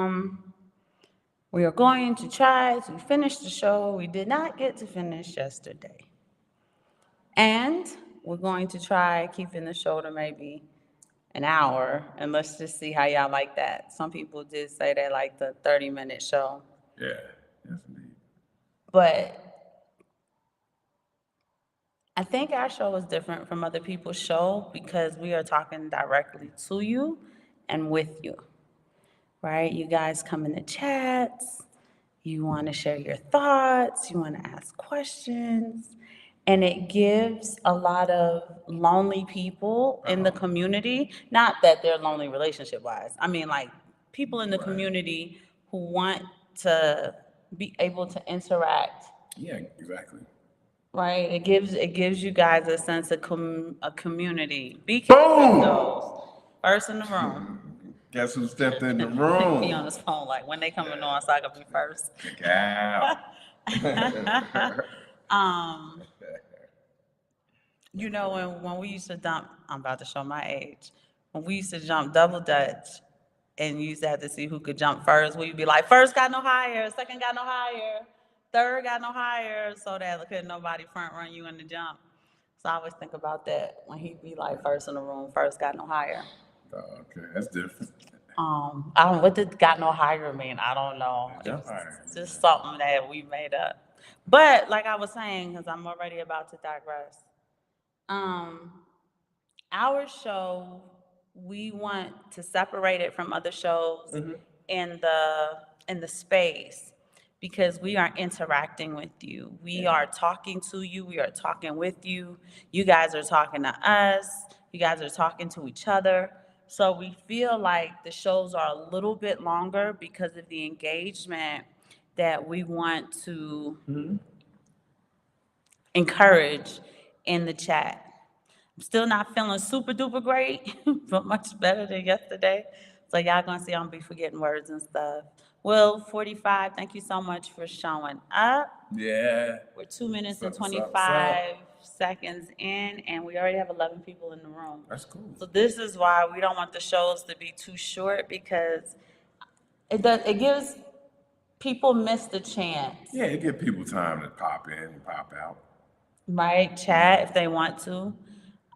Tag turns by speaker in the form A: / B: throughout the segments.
A: Um, we are going to try to finish the show. We did not get to finish yesterday. And we're going to try keeping the show to maybe an hour, and let's just see how y'all like that. Some people did say they like the 30-minute show.
B: Yeah, yes indeed.
A: But I think our show is different from other people's show because we are talking directly to you and with you, right? You guys come in the chats, you want to share your thoughts, you want to ask questions, and it gives a lot of lonely people in the community, not that they're lonely relationship wise, I mean, like people in the
B: Right.
A: community who want to be able to interact.
B: Yeah, exactly.
A: Right, it gives you guys a sense of a community. Be careful
B: Boom!
A: those. First in the room.
B: Guess who stepped in the
A: He on
B: room?
A: his phone like when they coming on, so I can be first.
B: Kick out.
A: Um, when we used to dump, I'm about to show my age. When we used to jump double dutch, and you used to have to see who could jump first, we'd be like, first got no higher, second got no higher, third got no higher, so that couldn't nobody front run you in the jump. So I always think about that when he'd be like first in the room, first got no higher.
B: Oh, okay, that's different.
A: I don't what did got no higher mean? I don't know. It
B: Jump
A: was
B: higher.
A: just something that we made up. But like I was saying, because I'm already about to digress. Um, our show, we want to separate it from other shows in the space because we are interacting with you. We are talking to you. We are talking with you. You guys are talking to us. You guys are talking to each other. So we feel like the shows are a little bit longer because of the engagement that we want to encourage in the chat. I'm still not feeling super duper great, but much better than yesterday. So y'all gonna see I'm gonna be forgetting words and stuff. Will 45, thank you so much for showing up.
B: Yeah.
A: We're 2 minutes and
B: What's up? What's up?
A: 25 seconds in, and we already have 11 people in the room.
B: That's cool.
A: So this is why we don't want the shows to be too short because it gives people miss the chance,
B: Yeah, it give people time to pop in and pop out.
A: right? Chat if they want to.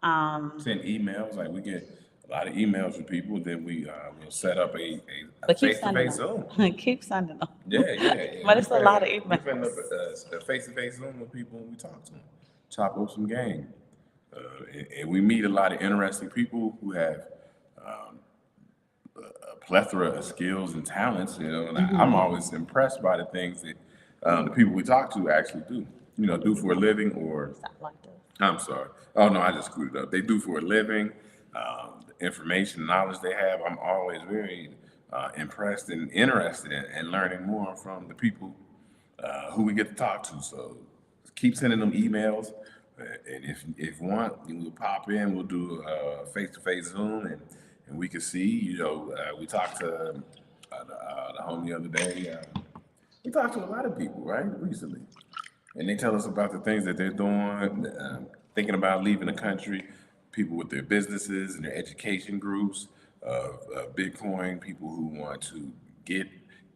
B: Send emails. Like we get a lot of emails from people. Then we'll set up a
A: But keep sending
B: face-to-face Zoom.
A: them. Keep sending them.
B: Yeah.
A: But it's a lot of
B: We setting up
A: emails.
B: a face-to-face Zoom with people and we talk to them, chop up some game, and we meet a lot of interesting people who have a plethora of skills and talents. And I'm always impressed by the things that the people we talk to actually do. Do for a living or
A: Stop like this.
B: I'm sorry. Oh no, I just screwed it up. They do for a living. The information, knowledge they have. I'm always very impressed and interested in learning more from the people who we get to talk to. So keep sending them emails. And if want, we'll pop in. We'll do a face-to-face Zoom, and we can see. We talked to the homie the other day. We talked to a lot of people, right, recently. And they tell us about the things that they're doing, thinking about leaving the country, people with their businesses and their education groups, Bitcoin, people who want to get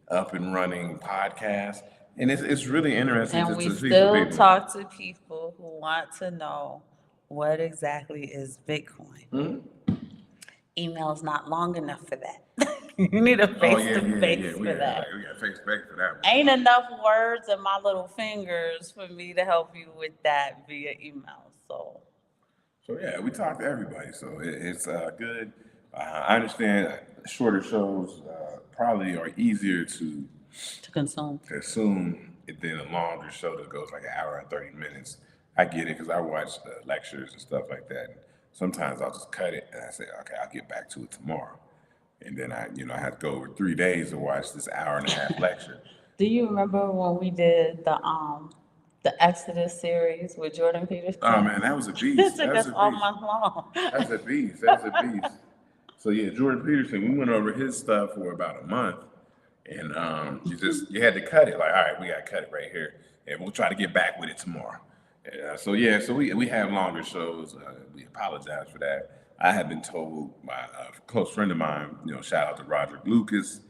B: up and running podcasts. And it's really interesting
A: And
B: to,
A: we
B: to see
A: still
B: some people.
A: talk to people who want to know what exactly is Bitcoin. Email's not long enough for that. You need a
B: Oh,
A: face
B: yeah,
A: to
B: yeah,
A: face
B: yeah.
A: for
B: We got,
A: that.
B: like, we got face-to-face for that one.
A: Ain't enough words in my little fingers for me to help you with that via email. So
B: So yeah, we talk to everybody. So it's good. I understand shorter shows probably are easier
A: to consume.
B: consume than a longer show that goes like an hour and 30 minutes. I get it because I watch lectures and stuff like that. Sometimes I'll just cut it and I say, okay, I'll get back to it tomorrow. And then I have to go over 3 days to watch this hour and a half lecture.
A: Do you remember when we did the Exodus series with Jordan Peterson?
B: Oh man, that was a
A: It
B: beast.
A: took
B: That was
A: us
B: a
A: all
B: beast.
A: month long.
B: That's a beast. That's a beast. So yeah, Jordan Peterson, we went over his stuff for about a month, and you had to cut it. Like, all right, we got to cut it right here, and we'll try to get back with it tomorrow. So we have longer shows. We apologize for that. I have been told by a close friend of mine, shout out to Roderick Lucas,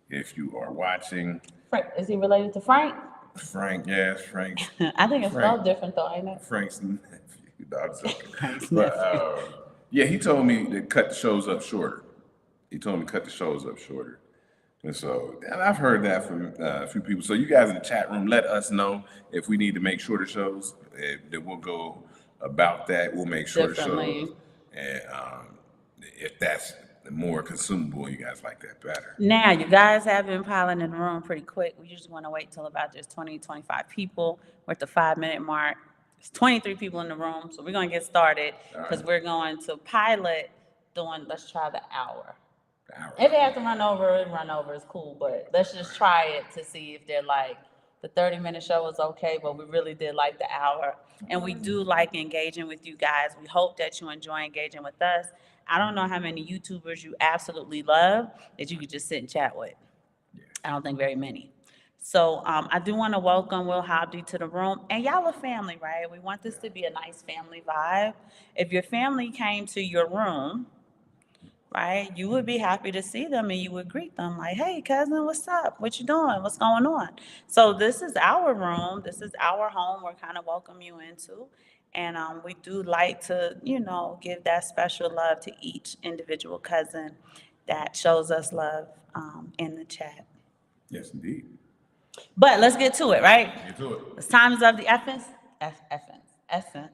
B: If you are watching,
A: Frank, is he related to Frank?
B: Frank, yes, Frank's
A: I think it's
B: Frank,
A: spelled different though, ain't it?
B: Frank's nephew. No, I'm joking.
A: Frank's
B: But
A: nephew.
B: yeah, he told me to cut the shows up shorter. He told me to cut the shows up shorter. And so, and I've heard that from a few people. So you guys in the chat room, let us know if we need to make shorter shows. Then we'll go about that. We'll make shorter
A: Differently.
B: shows, and if that's more consumable, you guys like that better.
A: Now, you guys have been piling in the room pretty quick. We just want to wait till about there's 20, 25 people. We're at the 5-minute mark. There's 23 people in the room, so we're going to get started because we're going to pilot doing, let's try the hour. If they have to run over, it's cool, but let's just try it to see if they're like, the 30-minute show was okay, but we really did like the hour. And we do like engaging with you guys. We hope that you enjoy engaging with us. I don't know how many YouTubers you absolutely love that you could just sit and chat with. I don't think very many. So I do want to welcome Will Hobdy to the room. And y'all are family, right? We want this to be a nice family vibe. If your family came to your room, right, you would be happy to see them and you would greet them like, hey, cousin, what's up? What you doing? What's going on? So this is our room. This is our home. We're kind of welcome you into. And we do like to, give that special love to each individual cousin that shows us love in the chat.
B: Yes, indeed.
A: But let's get to it, right?
B: Get to it.
A: It's time is of the essence.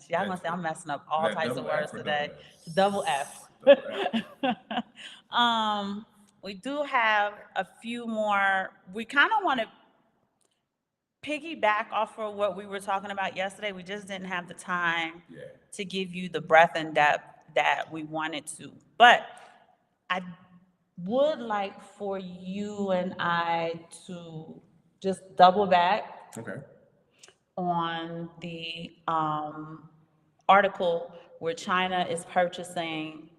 A: Y'all gonna say I'm messing up all types of words today. Double F. We do have a few more. We kind of want to piggyback off of what we were talking about yesterday. We just didn't have the time to give you the breadth and depth that we wanted to. But I would like for you and I to just double back on the article where China is purchasing,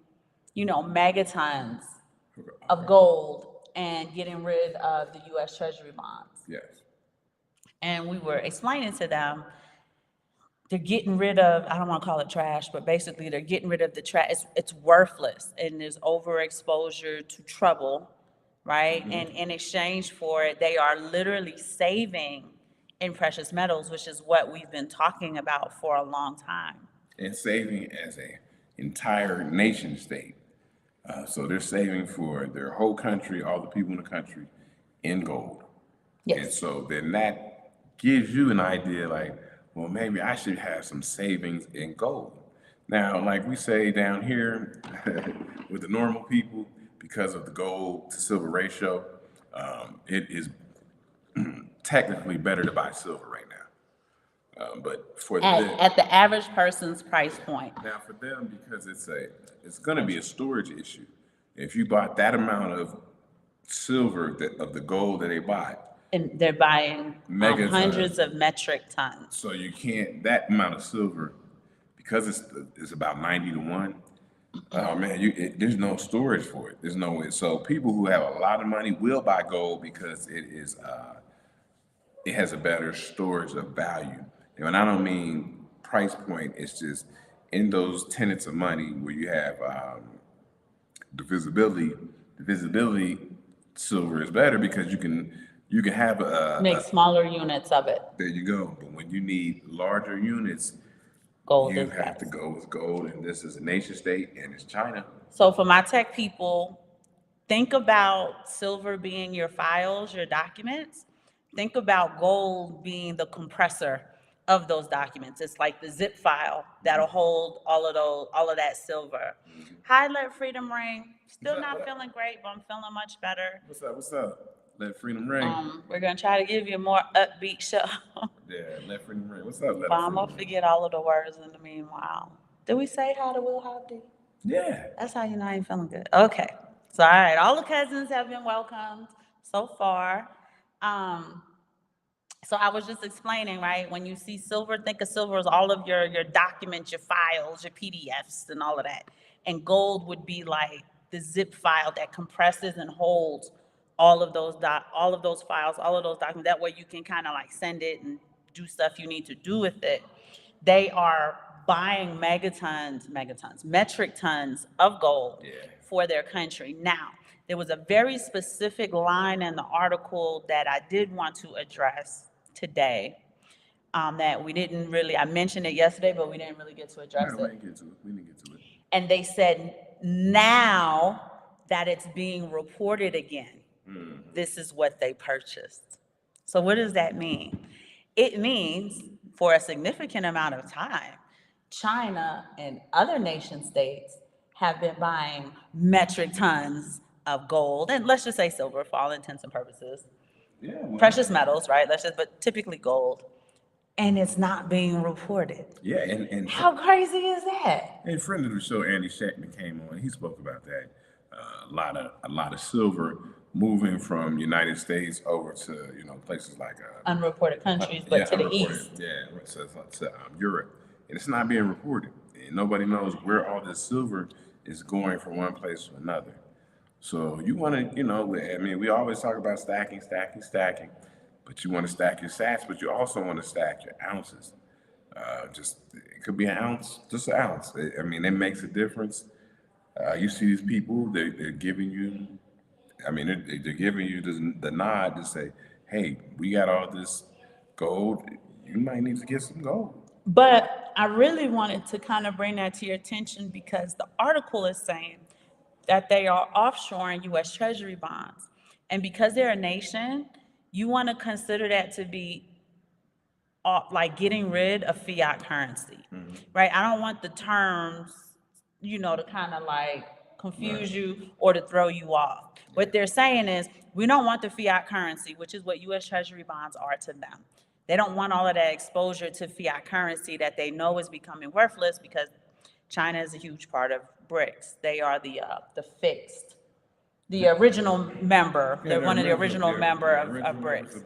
A: megatons of gold and getting rid of the U.S. Treasury bonds.
B: Yes.
A: And we were explaining to them, they're getting rid of, I don't want to call it trash, but basically they're getting rid of the trash. It's worthless, and there's overexposure to trouble, right? And in exchange for it, they are literally saving in precious metals, which is what we've been talking about for a long time.
B: And saving as an entire nation state. So they're saving for their whole country, all the people in the country, in gold.
A: Yes.
B: And so then that gives you an idea like, well, maybe I should have some savings in gold. Now, like we say down here with the normal people, because of the gold to silver ratio, it is technically better to buy silver right now. But for
A: at the average person's price point.
B: Now for them, because it's going to be a storage issue. If you bought that amount of silver of the gold that they bought,
A: and they're buying hundreds of metric tons.
B: So you can't, that amount of silver, because it's about 90 to 1. Oh man, there's no storage for it. There's no way. So people who have a lot of money will buy gold because it has a better storage of value. And I don't mean price point. It's just in those tenets of money where you have the visibility. The visibility silver is better because you can have
A: make smaller units of it.
B: There you go. But when you need larger units,
A: gold
B: you have to go with gold, and this is a nation state, and it's China.
A: So for my tech people, think about silver being your files, your documents. Think about gold being the compressor of those documents. It's like the zip file that'll hold all of that silver. Hi, Let Freedom Ring. Still not feeling great, but I'm feeling much better.
B: What's up? Let Freedom Ring.
A: We're gonna try to give you a more upbeat show.
B: Yeah, Let Freedom Ring. What's up,
A: But I'm gonna forget all of the words in the meanwhile. Did we say hi to Will Hobdy?
B: Yeah.
A: That's how you know I ain't feeling good. Okay. So all right, all the cousins have been welcomed so far. So I was just explaining, right? When you see silver, think of silver as all of your documents, your files, your PDFs, and all of that. And gold would be like the zip file that compresses and holds all of those files, all of those documents. That way you can kind of like send it and do stuff you need to do with it. They are buying metric tons of gold for their country. Now, There was a very specific line in the article that I did want to address today, that we didn't really, I mentioned it yesterday, but we didn't really get to address
B: No, we
A: it.
B: didn't get to it. We didn't get to it.
A: And they said, now that it's being reported again, this is what they purchased. So what does that mean? It means for a significant amount of time, China and other nation states have been buying metric tons of gold, and let's just say silver for all intents and purposes,
B: Yeah, well,
A: precious metals, right? But typically gold, and it's not being reported.
B: yeah, and
A: How crazy is that?
B: a friend of the show, Andy Shackman, came on. He spoke about that. A lot of silver moving from United States over to places like
A: Unreported countries, but to the
B: unreported,
A: east.
B: to Europe, and it's not being reported, and nobody knows where all this silver is going from one place to another. So you want to, I mean, we always talk about stacking, stacking, stacking, but you want to stack your sats, but you also want to stack your ounces. Just it could be an ounce, just an ounce. I mean, it makes a difference. You see these people, they're giving you, I mean, they're giving you the nod to say, hey, we got all this gold. You might need to get some gold.
A: But I really wanted to kind of bring that to your attention because the article is saying that they are offshoring US Treasury bonds. And because they're a nation, you want to consider that to be like getting rid of fiat currency, right? I don't want the terms, to kind of like confuse you or to throw you off. What they're saying is we don't want the fiat currency, which is what US Treasury bonds are to them. They don't want all of that exposure to fiat currency that they know is becoming worthless because China is a huge part of BRICS. They are the fixed, the original member, they're one of the original member of BRICS.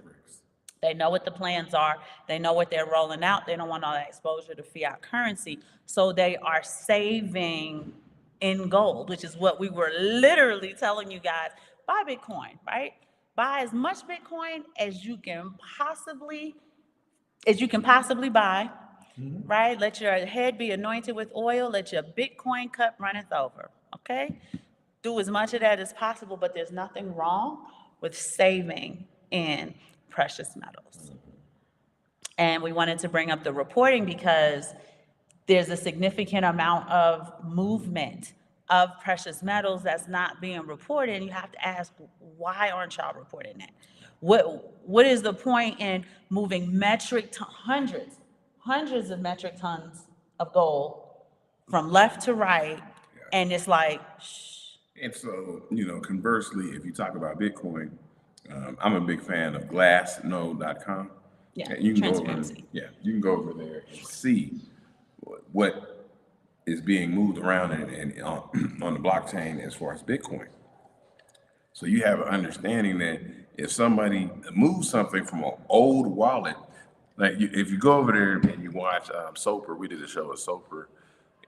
A: They know what the plans are. They know what they're rolling out. They don't want all that exposure to fiat currency. So they are saving in gold, which is what we were literally telling you guys. Buy Bitcoin, right? Buy as much Bitcoin as you can possibly buy, right? Let your head be anointed with oil. Let your Bitcoin cup runneth over, okay? Do as much of that as possible, but there's nothing wrong with saving in precious metals. And we wanted to bring up the reporting because there's a significant amount of movement of precious metals that's not being reported. And you have to ask, why aren't y'all reporting that? What is the point in moving hundreds of metric tons of gold from left to right, and it's like, shh.
B: And so, conversely, if you talk about Bitcoin, I'm a big fan of glassnode.com.
A: Yeah,
B: And you can
A: transparency.
B: you can go over there and see what is being moved around and on the blockchain as far as Bitcoin. So you have an understanding that if somebody moves something from an old wallet, like if you go over there and you watch SOPR, we did a show of SOPR,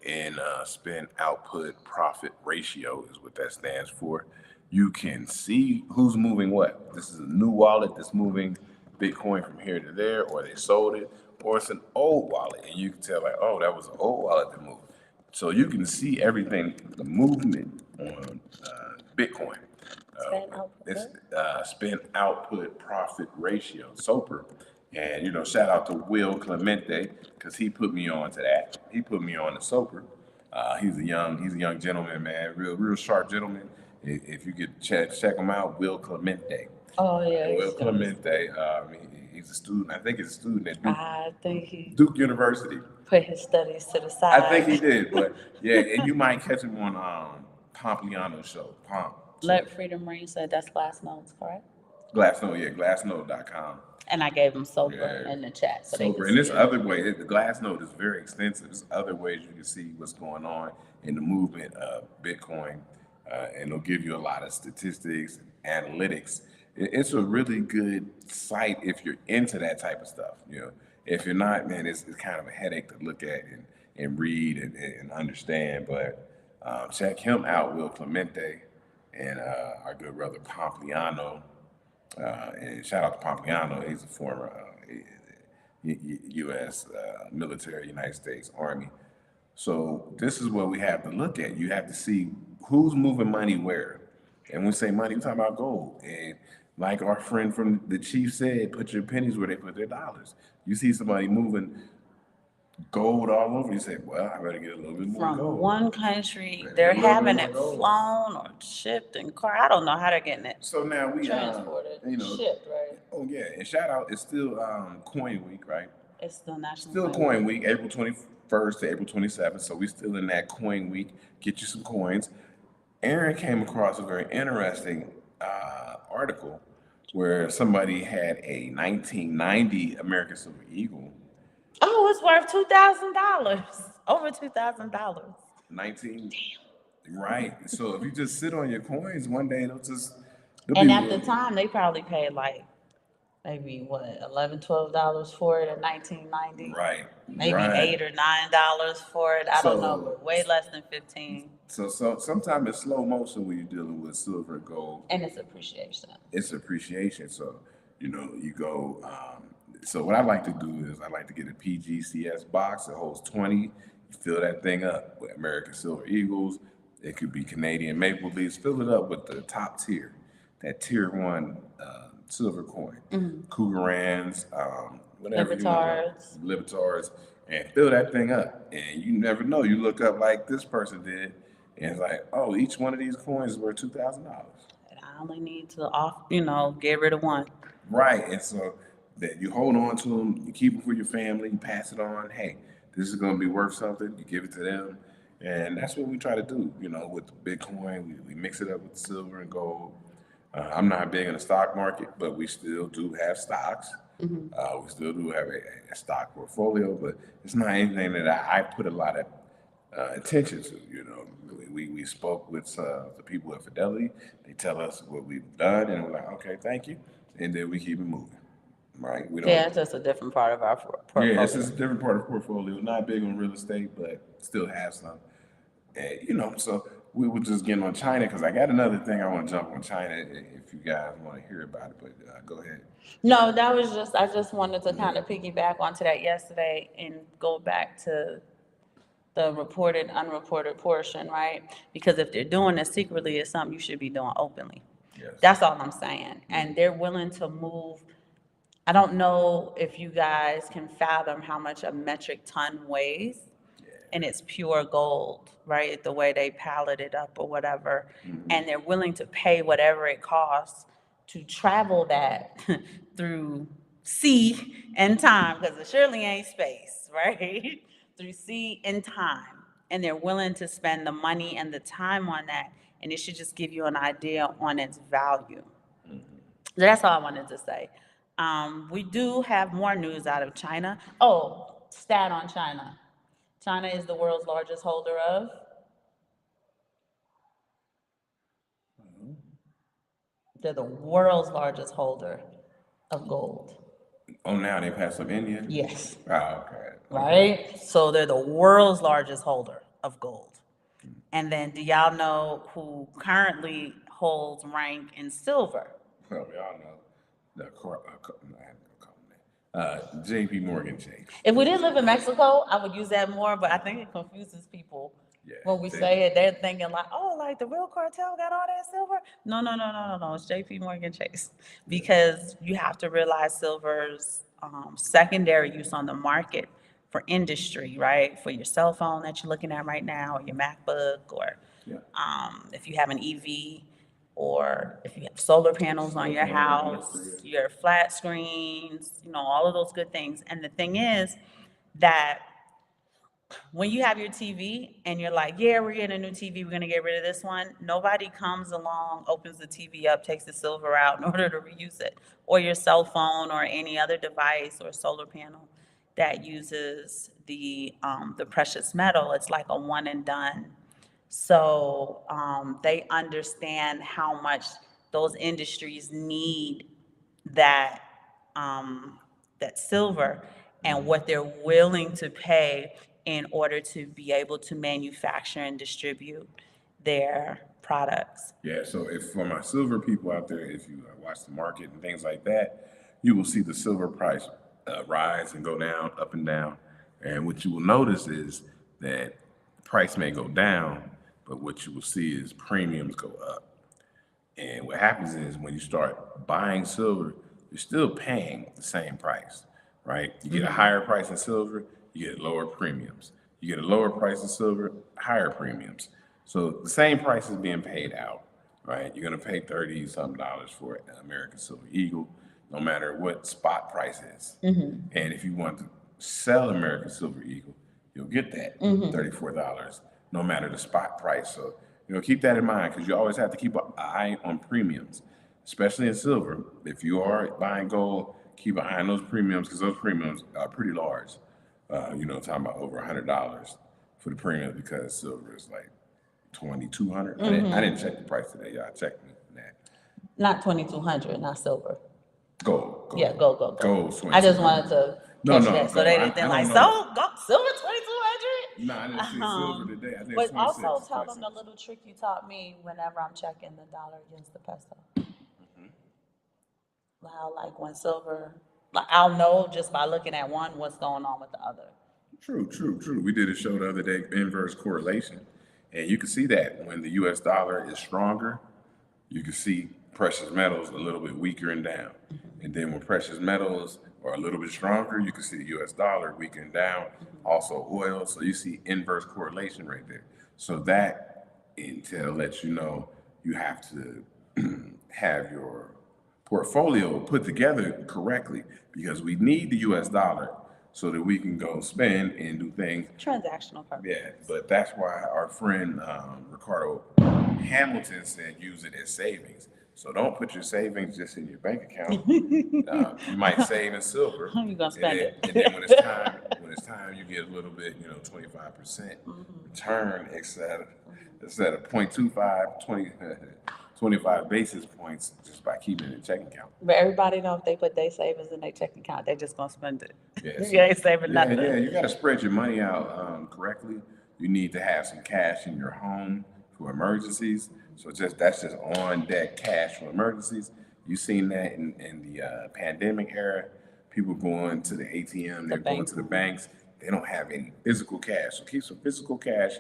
B: and spend output profit ratio is what that stands for. You can see who's moving what. This is a new wallet that's moving Bitcoin from here to there, or they sold it, or it's an old wallet, and you can tell like, oh, that was an old wallet that moved. So you can see everything, the movement on Bitcoin. It's spend output profit ratio, SOPR. And shout out to Will Clemente because he put me on to that. He put me on to SOPR. He's a young gentleman, man, real sharp gentleman. If you could check him out, Will Clemente.
A: Oh yeah,
B: Will Clemente. He's a student. I think he's a student at
A: I think he
B: Duke University.
A: put his studies to the side.
B: I think he did, but yeah, and you might catch him on Pompliano's show.
A: Let Freedom Ring said that's Glassnode's, correct?
B: Glassnode, yeah, glassnode.com.
A: And I gave him SOPR in the chat. So they can
B: And this
A: see it.
B: other way, the Glassnode is very extensive. There's other ways you can see what's going on in the movement of Bitcoin, and it'll give you a lot of statistics and analytics. It's a really good site if you're into that type of stuff. If you're not, man, it's kind of a headache to look at and read and understand. But check him out, Will Clemente, and our good brother Pompliano. And shout out to Pompliano. He's a former U.S. Military, United States Army. So this is what we have to look at. You have to see who's moving money where. And when we say money, we're talking about gold. And like our friend from the chief said, put your pennies where they put their dollars. You see somebody moving gold all over, you say, well, I better get a little bit more
A: From
B: gold.
A: one country,
B: Better
A: they're
B: get a little bit
A: having
B: more
A: it
B: gold.
A: flown or shipped in car. I don't know how they're getting it
B: So now we,
A: transported, shipped, right?
B: oh yeah, and shout out, it's still Coin Week, right?
A: It's still National
B: Still
A: Coin
B: Coin
A: Week.
B: Week, April 21st to April 27th. So we still in that Coin Week. Get you some coins. Aaron came across a very interesting article where somebody had a 1990 American Silver Eagle.
A: Oh, it's worth $2,000. Over $2,000.
B: 19, right? So if you just sit on your coins, one day they'll
A: And
B: be
A: at the time, they probably paid like maybe what, $11, $12 for it in 1990.
B: right,
A: Maybe
B: right.
A: $8 or $9 for it. I don't know,
B: So
A: but way less than 15.
B: so sometimes it's slow motion when you're dealing with silver and gold.
A: And it's appreciation.
B: It's appreciation. So, you go. So what I like to do is I like to get a PGCS box that holds 20. You fill that thing up with American Silver Eagles. It could be Canadian Maple Leafs. Fill it up with the top tier, that tier one silver coin, Cougarans, whatever
A: Libertards.
B: Libertards, and fill that thing up. And you never know. You look up like this person did, and it's like, oh, each one of these coins is worth $2,000.
A: I only need to get rid of one.
B: Right, and so that you hold on to them, you keep them for your family, you pass it on. Hey, this is going to be worth something. You give it to them, and that's what we try to do. With the Bitcoin, we mix it up with silver and gold. I'm not big in the stock market, but we still do have stocks. We still do have a stock portfolio, but it's not anything that I put a lot of attention to. We spoke with the people at Fidelity. They tell us what we've done, and we're like, okay, thank you, and then we keep it moving. Right? We don't.
A: Yeah, it's just a different part of our portfolio.
B: Yeah, it's just a different part of the portfolio. Not big on real estate, but still have some. And so we were just getting on China because I got another thing I want to jump on China if you guys want to hear about it. But go ahead.
A: No, I just wanted to kind of piggyback onto that yesterday and go back to the reported, unreported portion, right? Because if they're doing it secretly, it's something you should be doing openly.
B: Yes.
A: That's all I'm saying. And they're willing to move. I don't know if you guys can fathom how much a metric ton weighs, and it's pure gold, right? The way they pallet it up or whatever. And they're willing to pay whatever it costs to travel that through sea and time, because it surely ain't space, right? Through sea and time. And they're willing to spend the money and the time on that. And it should just give you an idea on its value. That's all I wanted to say. We do have more news out of China. Oh, stat on China. China is the world's largest holder of? They're the world's largest holder of gold.
B: Oh, now they passed up India?
A: Yes.
B: Oh, okay.
A: Right? So they're the world's largest holder of gold. And then do y'all know who currently holds rank in silver?
B: Well, we all know JP Morgan Chase.
A: If we didn't live in Mexico, I would use that more, but I think it confuses people.
B: Yeah,
A: when we say it, they're thinking like, oh, like the real cartel got all that silver? No. It's JP Morgan Chase. Because you have to realize silver's secondary use on the market for industry, right? For your cell phone that you're looking at right now, or your MacBook, or if you have an EV, or if you have solar panels on your house, your flat screens, all of those good things. And the thing is that when you have your TV and you're like, yeah, we're getting a new TV, we're gonna get rid of this one, nobody comes along, opens the TV up, takes the silver out in order to reuse it, or your cell phone or any other device or solar panel that uses the precious metal. It's like a one and done. So they understand how much those industries need that that silver, and what they're willing to pay in order to be able to manufacture and distribute their products.
B: Yeah, so if for my silver people out there, if you watch the market and things like that, you will see the silver price rise and go down, up and down. And what you will notice is that the price may go down, but what you will see is premiums go up. And what happens is when you start buying silver, you're still paying the same price, right? You get a higher price in silver, you get lower premiums. You get a lower price in silver, higher premiums. So the same price is being paid out, right? You're gonna pay 30 something dollars for an American Silver Eagle, no matter what spot price is. And if you want to sell American Silver Eagle, you'll get that $34, no matter the spot price. So, keep that in mind because you always have to keep an eye on premiums, especially in silver. If you are buying gold, keep an eye on those premiums because those premiums are pretty large. Talking about over $100 for the premium because silver is like 2,200. I didn't check the price today. Y'all checked me on that.
A: Not 2,200, not silver.
B: Gold.
A: Yeah, gold.
B: Gold.
A: I just wanted to catch that,
B: gold.
A: so they didn't think like, so silver 2,200.
B: No, I didn't see silver today. I think
A: But
B: it's 26.
A: also tell them the little trick you taught me whenever I'm checking the dollar against the peso. How like when silver, like I'll know just by looking at one what's going on with the other.
B: True. We did a show the other day, inverse correlation, and you can see that when the U.S. dollar is stronger, you can see precious metals a little bit weaker and down. And then when precious metals are a little bit stronger, you can see the U.S. dollar weaker and down. Also oil, so you see inverse correlation right there. So that intel lets you know you have to have your portfolio put together correctly because we need the U.S. dollar so that we can go spend and do things.
A: Transactional purpose.
B: Yeah, but that's why our friend Ricardo Hamilton said use it as savings. So don't put your savings just in your bank account. You might save in silver.
A: You're gonna spend it.
B: And then when it's time, you get a little bit, 25% return instead of 0.25, 25 basis points just by keeping it in checking account.
A: But everybody know if they put their savings in their checking account, they just gonna spend it.
B: Yes.
A: You ain't saving nothing.
B: Yeah, you got to spread your money out correctly. You need to have some cash in your home for emergencies. So that's just on deck cash for emergencies. You've seen that in the pandemic era. People going to the ATM, they're going to the banks. They don't have any physical cash. So keep some physical cash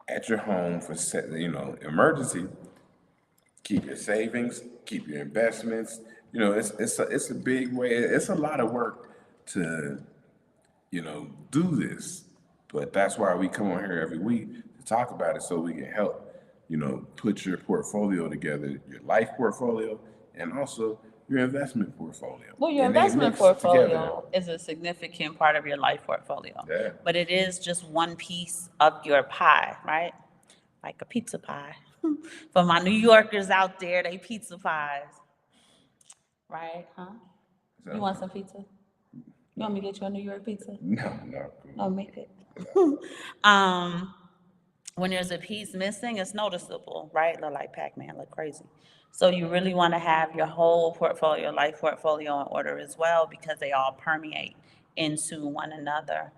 B: at your home for emergency. Keep your savings, keep your investments. It's a big way. It's a lot of work to do this, but that's why we come on here every week to talk about it so we can help put your portfolio together, your life portfolio, and also your investment portfolio.
A: Well, your investment portfolio is a significant part of your life portfolio.
B: Yeah.
A: But it is just one piece of your pie, right? Like a pizza pie. For my New Yorkers out there, they pizza pies. Right? Huh? You want some pizza? You want me to get you a New York pizza?
B: No.
A: I'll make it. When there's a piece missing, it's noticeable, right? Look like Pac-Man, look crazy. So you really want to have your whole portfolio, life portfolio in order as well because they all permeate into one another.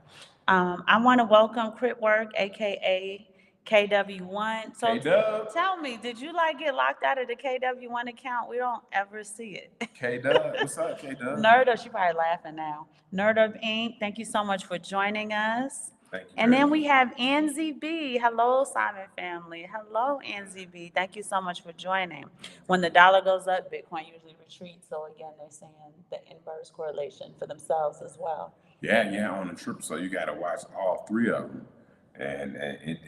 A: I want to welcome Critwork, aka KW1. So
B: K-Dub.
A: tell me, did you get locked out of the KW1 account? We don't ever see it.
B: K-Dub, what's up, K-Dub?
A: Nerd, she probably laughing now. Nerd of Inc., thank you so much for joining us.
B: Thank you.
A: And then we have Anzie B. Hello, Simon family. Hello, Anzie B. Thank you so much for joining. When the dollar goes up, Bitcoin usually retreats. So again, they're saying the inverse correlation for themselves as well.
B: Yeah, on the trip. So you got to watch all three of them. And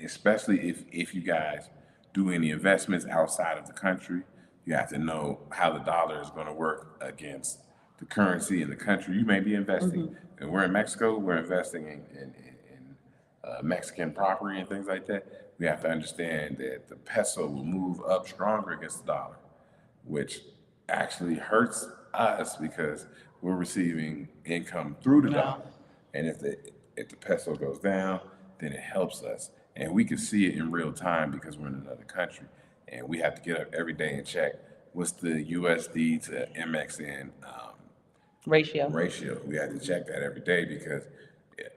B: especially if you guys do any investments outside of the country, you have to know how the dollar is going to work against the currency in the country you may be investing. And we're in Mexico, we're investing in Mexican property and things like that. We have to understand that the peso will move up stronger against the dollar, which actually hurts us because we're receiving income through the dollar. And if the peso goes down, then it helps us. And we can see it in real time because we're in another country. And we have to get up every day and check what's the USD to MXN
A: ratio.
B: We have to check that every day because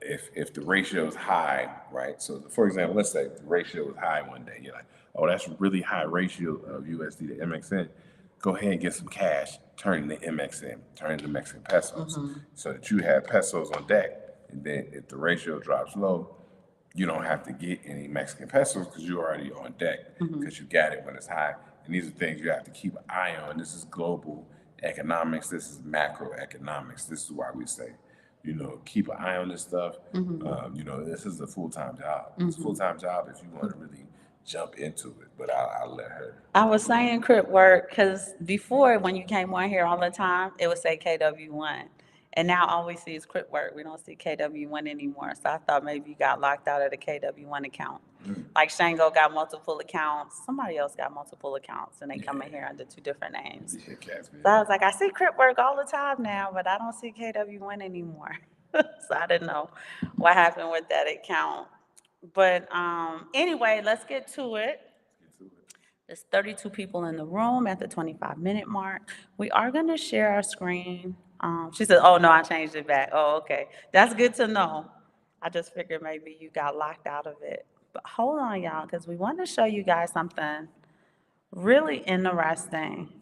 B: if the ratio is high, right? So for example, let's say the ratio is high one day. You're like, oh, that's a really high ratio of USD to MXN. Go ahead and get some cash, turn it into MXN, turn it into Mexican pesos so that you have pesos on deck. And then if the ratio drops low, you don't have to get any Mexican pesos because you're already on deck because you got it when it's high. And these are things you have to keep an eye on. This is global economics. This is macroeconomics. This is why we say, keep an eye on this stuff. This is a full-time job. It's a full-time job if you want to really jump into it. But I'll let her.
A: I was saying crypt work because before, when you came on here all the time, it would say KW1. And now all we see is crypt work. We don't see KW1 anymore. So I thought maybe you got locked out of the KW1 account. Like Shango got multiple accounts. Somebody else got multiple accounts and they come in here under 2 different names.
B: Yeah, cats, man.
A: So I was like, I see crypt work all the time now, but I don't see KW1 anymore. So I didn't know what happened with that account. But anyway, let's get to it. There's 32 people in the room at the 25-minute mark. We are going to share our screen. She said, oh, no, I changed it back. Oh, okay. That's good to know. I just figured maybe you got locked out of it. But hold on, y'all, because we want to show you guys something really interesting.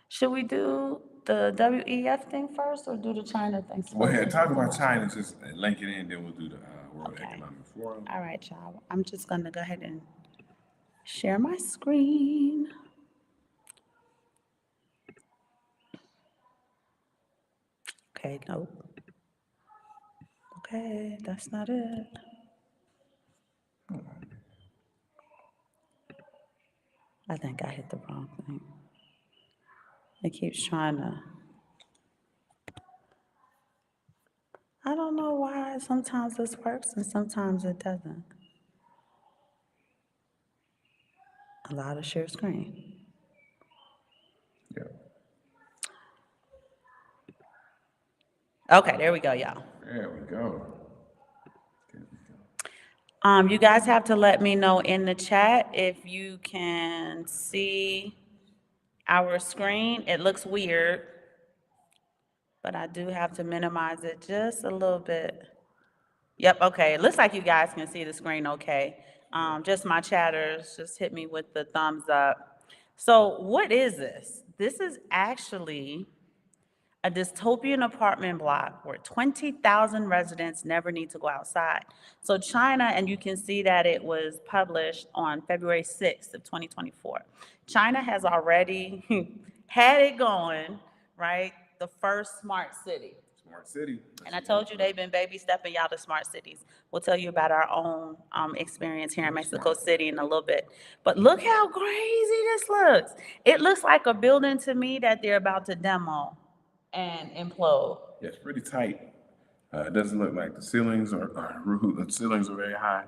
A: Should we do the WEF thing first or do the China thing first?
B: Go ahead, talk about China, just link it in, then we'll do the World Economic Forum.
A: All right, y'all. I'm just going to go ahead and share my screen. Okay, nope. Okay, that's not it. I think I hit the wrong thing. It keeps trying to. I don't know why sometimes this works and sometimes it doesn't. Allow to share screen.
B: Yeah.
A: Okay, there we go, y'all.
B: There we go.
A: You guys have to let me know in the chat if you can see our screen. It looks weird, but I do have to minimize it just a little bit. Yep, okay, it looks like you guys can see the screen okay. Just my chatters, just hit me with the thumbs up. So what is this? This is actually a dystopian apartment block where 20,000 residents never need to go outside. So China, and you can see that it was published on February 6th of 2024. China has already had it going, right? The first smart city.
B: Smart city.
A: And I told you they've been baby stepping y'all to smart cities. We'll tell you about our own experience here in Mexico City in a little bit. But look how crazy this looks. It looks like a building to me that they're about to demo and implode.
B: Yeah, it's pretty tight. It doesn't look like the ceilings are very high.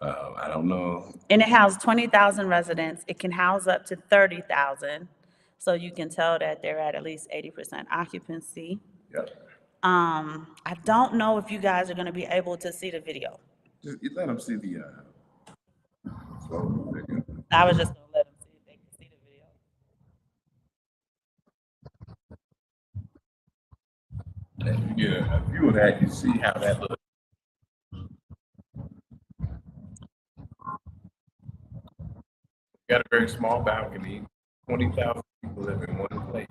B: I don't know.
A: And it houses 20,000 residents. It can house up to 30,000. So you can tell that they're at least 80% occupancy.
B: Yep.
A: I don't know if you guys are going to be able to see the video.
B: Just let them see the.
A: I was just going to let them see if they can see the video.
B: If you get a view of that, you see how that looks. Got a very small balcony. 20,000 people live in one place.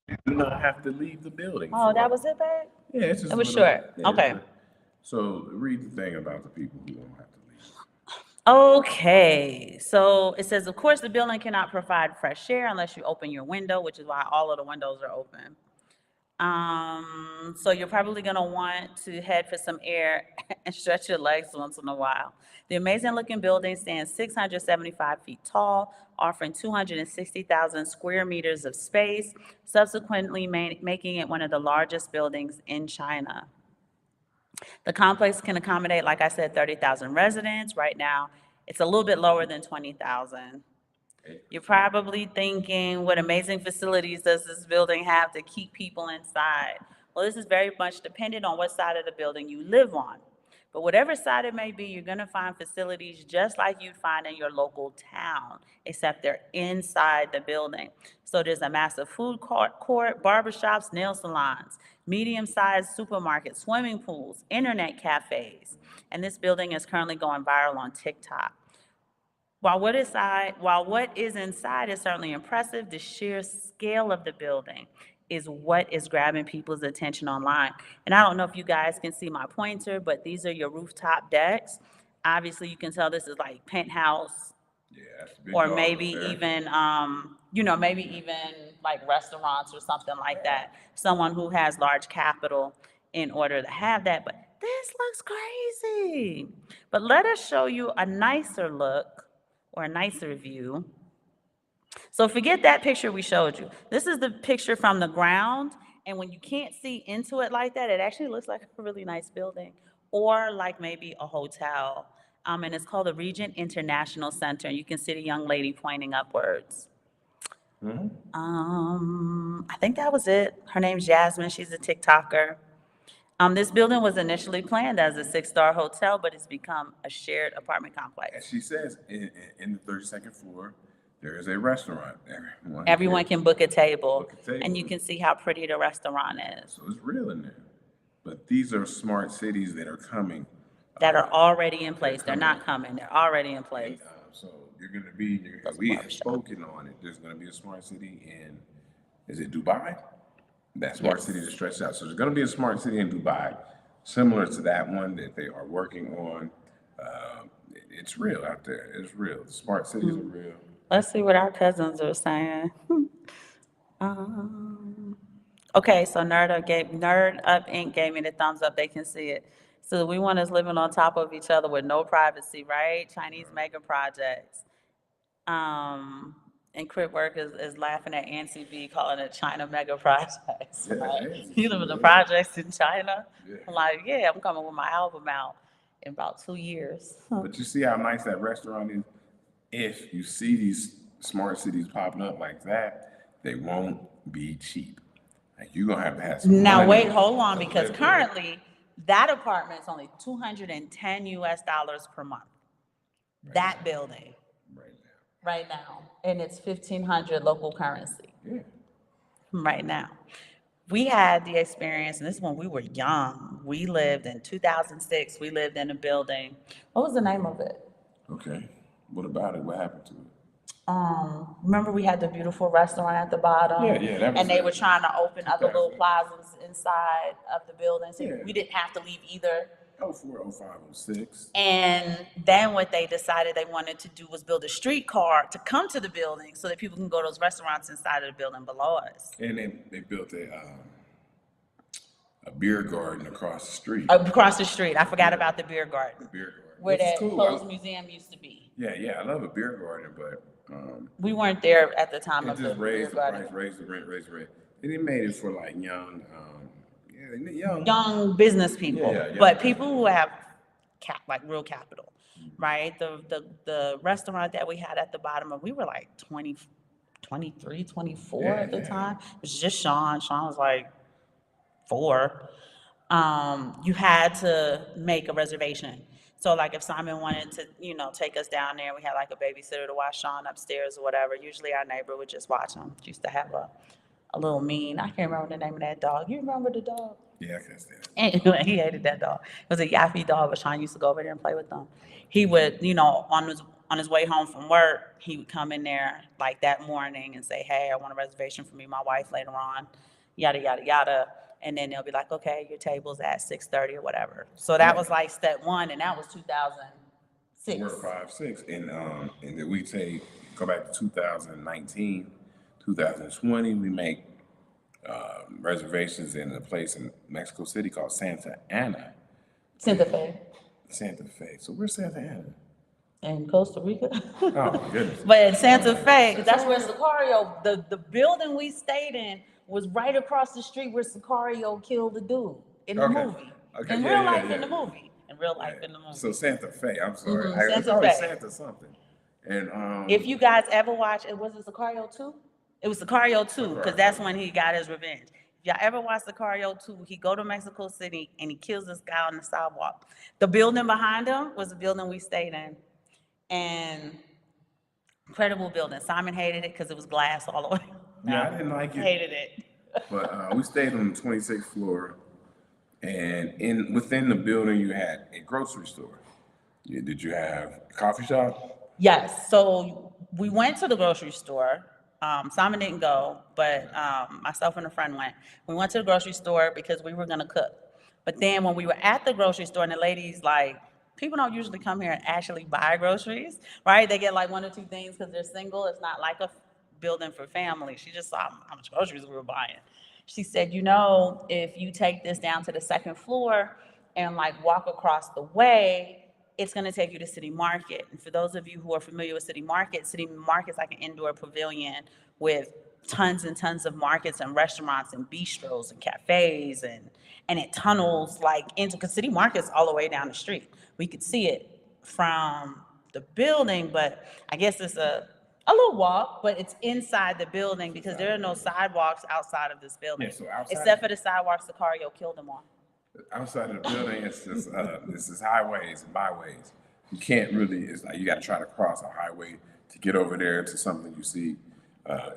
B: You do not have to leave the building.
A: Oh, that was it, babe?
B: Yeah, it's just.
A: It was short.
B: Yeah,
A: okay.
B: So read the thing about the people who don't have to leave.
A: Okay, so it says, of course, the building cannot provide fresh air unless you open your window, which is why all of the windows are open. So you're probably gonna want to head for some air and stretch your legs once in a while. The amazing looking building stands 675 feet tall, offering 260,000 square meters of space, subsequently making it one of the largest buildings in China. The complex can accommodate, like I said, 30,000 residents. Right now, it's a little bit lower than 20,000. You're probably thinking, what amazing facilities does this building have to keep people inside? Well, this is very much dependent on what side of the building you live on. But whatever side it may be, you're going to find facilities just like you'd find in your local town, except they're inside the building. So there's a massive food court, barbershops, nail salons, medium-sized supermarkets, swimming pools, internet cafes. And this building is currently going viral on TikTok. While what is inside is certainly impressive, the sheer scale of the building is what is grabbing people's attention online. And I don't know if you guys can see my pointer, but these are your rooftop decks. Obviously, you can tell this is like penthouse
B: Yeah, that's the big
A: Or
B: dog
A: maybe
B: up there.
A: even, maybe even like restaurants or something like that. Someone who has large capital in order to have that. But this looks crazy. But let us show you a nicer look or a nicer view. So forget that picture we showed you. This is the picture from the ground. And when you can't see into it like that, it actually looks like a really nice building or like maybe a hotel. And it's called the Regent International Center. And you can see the young lady pointing upwards. I think that was it. Her name's Jasmine. She's a TikToker. This building was initially planned as a six-star hotel, but it's become a shared apartment
B: As
A: complex.
B: she says, in the 32nd floor, there is a restaurant.
A: Everyone can book a table,
B: book a table.
A: and you can see how pretty the restaurant is.
B: So it's real in there. But these are smart cities that are coming.
A: That are already in place. They're not coming. They're already in place.
B: So you're going to be, we have spoken on it. There's going to be a smart city in, is it Dubai? That smart city to stretch out. So there's going to be a smart city in Dubai, similar to that one that they are working on. It's real out there. It's real. The smart cities are real.
A: Let's see what our cousins are saying. Okay, so Nerd Up Inc. gave me the thumbs up. They can see it. So we want us living on top of each other with no privacy, right? Chinese mega projects. And Crip Work is laughing at Nancy B calling it China mega projects, right? You live in the projects in China? I'm like, yeah, I'm coming with my album out in about 2 years.
B: But you see how nice that restaurant is? If you see these smart cities popping up like that, they won't be cheap. Like you're gonna have some
A: Now
B: money
A: wait, hold on,
B: to
A: because
B: live there.
A: currently that apartment's only $210 per month. That building right now, and it's 1,500 local currency
B: Yeah.
A: right now. We had the experience, and this is when we were young. We lived in 2006. We lived in a building. What was the name of it?
B: Okay. What about it? What happened to it?
A: Remember we had the beautiful restaurant at the bottom?
B: Yeah, that was
A: And they
B: it.
A: were trying to open other little
B: 2000.
A: plazas inside of the building, so
B: Yeah.
A: we didn't have to leave either.
B: 04, 05, 06.
A: And then what they decided they wanted to do was build a streetcar to come to the building so that people can go to those restaurants inside of the building below us.
B: And then they built a beer garden across the street.
A: Across the street, I forgot about the beer garden,
B: The beer garden.
A: where
B: Which is
A: that
B: cool.
A: closed museum used to be.
B: Yeah, I love a beer garden, but
A: We weren't there at the time
B: it
A: of the
B: just
A: beer
B: raised the
A: garden.
B: price, raised the rent, raised the rent. And it made it for like young.
A: Young business people,
B: Yeah, young
A: but
B: business
A: people who have like real capital, right? The restaurant that we had at the bottom of, we were like 20, 23, 24 at the time. It was just Sean. Sean was like 4. You had to make a reservation. So like if Simon wanted to, take us down there, we had like a babysitter to watch Sean upstairs or whatever. Usually our neighbor would just watch him. Used to have a little mean. I can't remember the name of that dog. You remember the dog?
B: Yeah, I can stand it.
A: Anyway, he hated that dog. It was a yappy dog, but Sean used to go over there and play with them. He would, on his way home from work, he would come in there like that morning and say, "Hey, I want a reservation for me and my wife later on," yada yada yada. And then they'll be like, "Okay, your table's at 6:30 or whatever." So that was like step 1, and that was 2006.
B: We're 5, 6, and then we go back to 2019, 2020. We make reservations in a place in Mexico City called Santa Ana.
A: Santa Fe.
B: Santa Fe. So where's Santa Ana?
A: In Costa Rica.
B: Oh my goodness.
A: But in Santa Fe, that's where Sicario, the building we stayed in was right across the street where Sicario killed the dude in the movie.
B: Okay.
A: In real life in the movie. In real life in the movie.
B: So Santa Fe. I'm sorry.
A: Santa
B: It's always
A: Fe.
B: Santa something. And
A: If you guys ever watch, was it Sicario 2? It was Sicario 2, because that's when he got his revenge. If y'all ever watch Sicario 2, he go to Mexico City and he kills this guy on the sidewalk. The building behind him was the building we stayed in. And incredible building. Simon hated it because it was glass all the way.
B: Yeah, I didn't like it.
A: Hated it.
B: But we stayed on the 26th floor, and within the building you had a grocery store. Did you have a coffee shop?
A: Yes. So we went to the grocery store. Simon didn't go, but myself and a friend went. We went to the grocery store because we were gonna cook. But then when we were at the grocery store, and the lady's like, people don't usually come here and actually buy groceries, right? They get like one or two things because they're single. It's not like a building for family. She just saw how much groceries we were buying. She said, if you take this down to the second floor and like walk across the way, it's going to take you to City Market. And for those of you who are familiar with City Market's like an indoor pavilion with tons and tons of markets and restaurants and bistros and cafes, and it tunnels like into, because City Market's all the way down the street. We could see it from the building, but I guess it's a little walk, but it's inside the building because there are no sidewalks outside of this building.
B: Yeah, so outside,
A: except for the sidewalks the Sicario killed them on.
B: Outside of the building, it's just highways and byways. You can't really. It's like you got to try to cross a highway to get over there to something you see.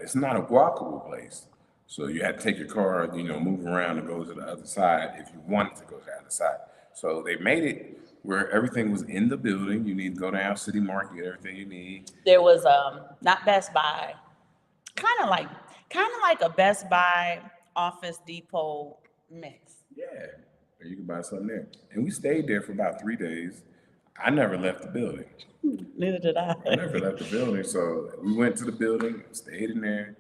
B: It's not a walkable place, so you had to take your car, move around and go to the other side if you wanted to go to the other side. So they made it where everything was in the building. You need to go down City Market, get everything you need.
A: There was not Best Buy, kind of like a Best Buy Office Depot mix.
B: Yeah, you can buy something there. And we stayed there for about 3 days. I never left the building.
A: Neither did I.
B: I never left the building. So we went to the building, stayed in there.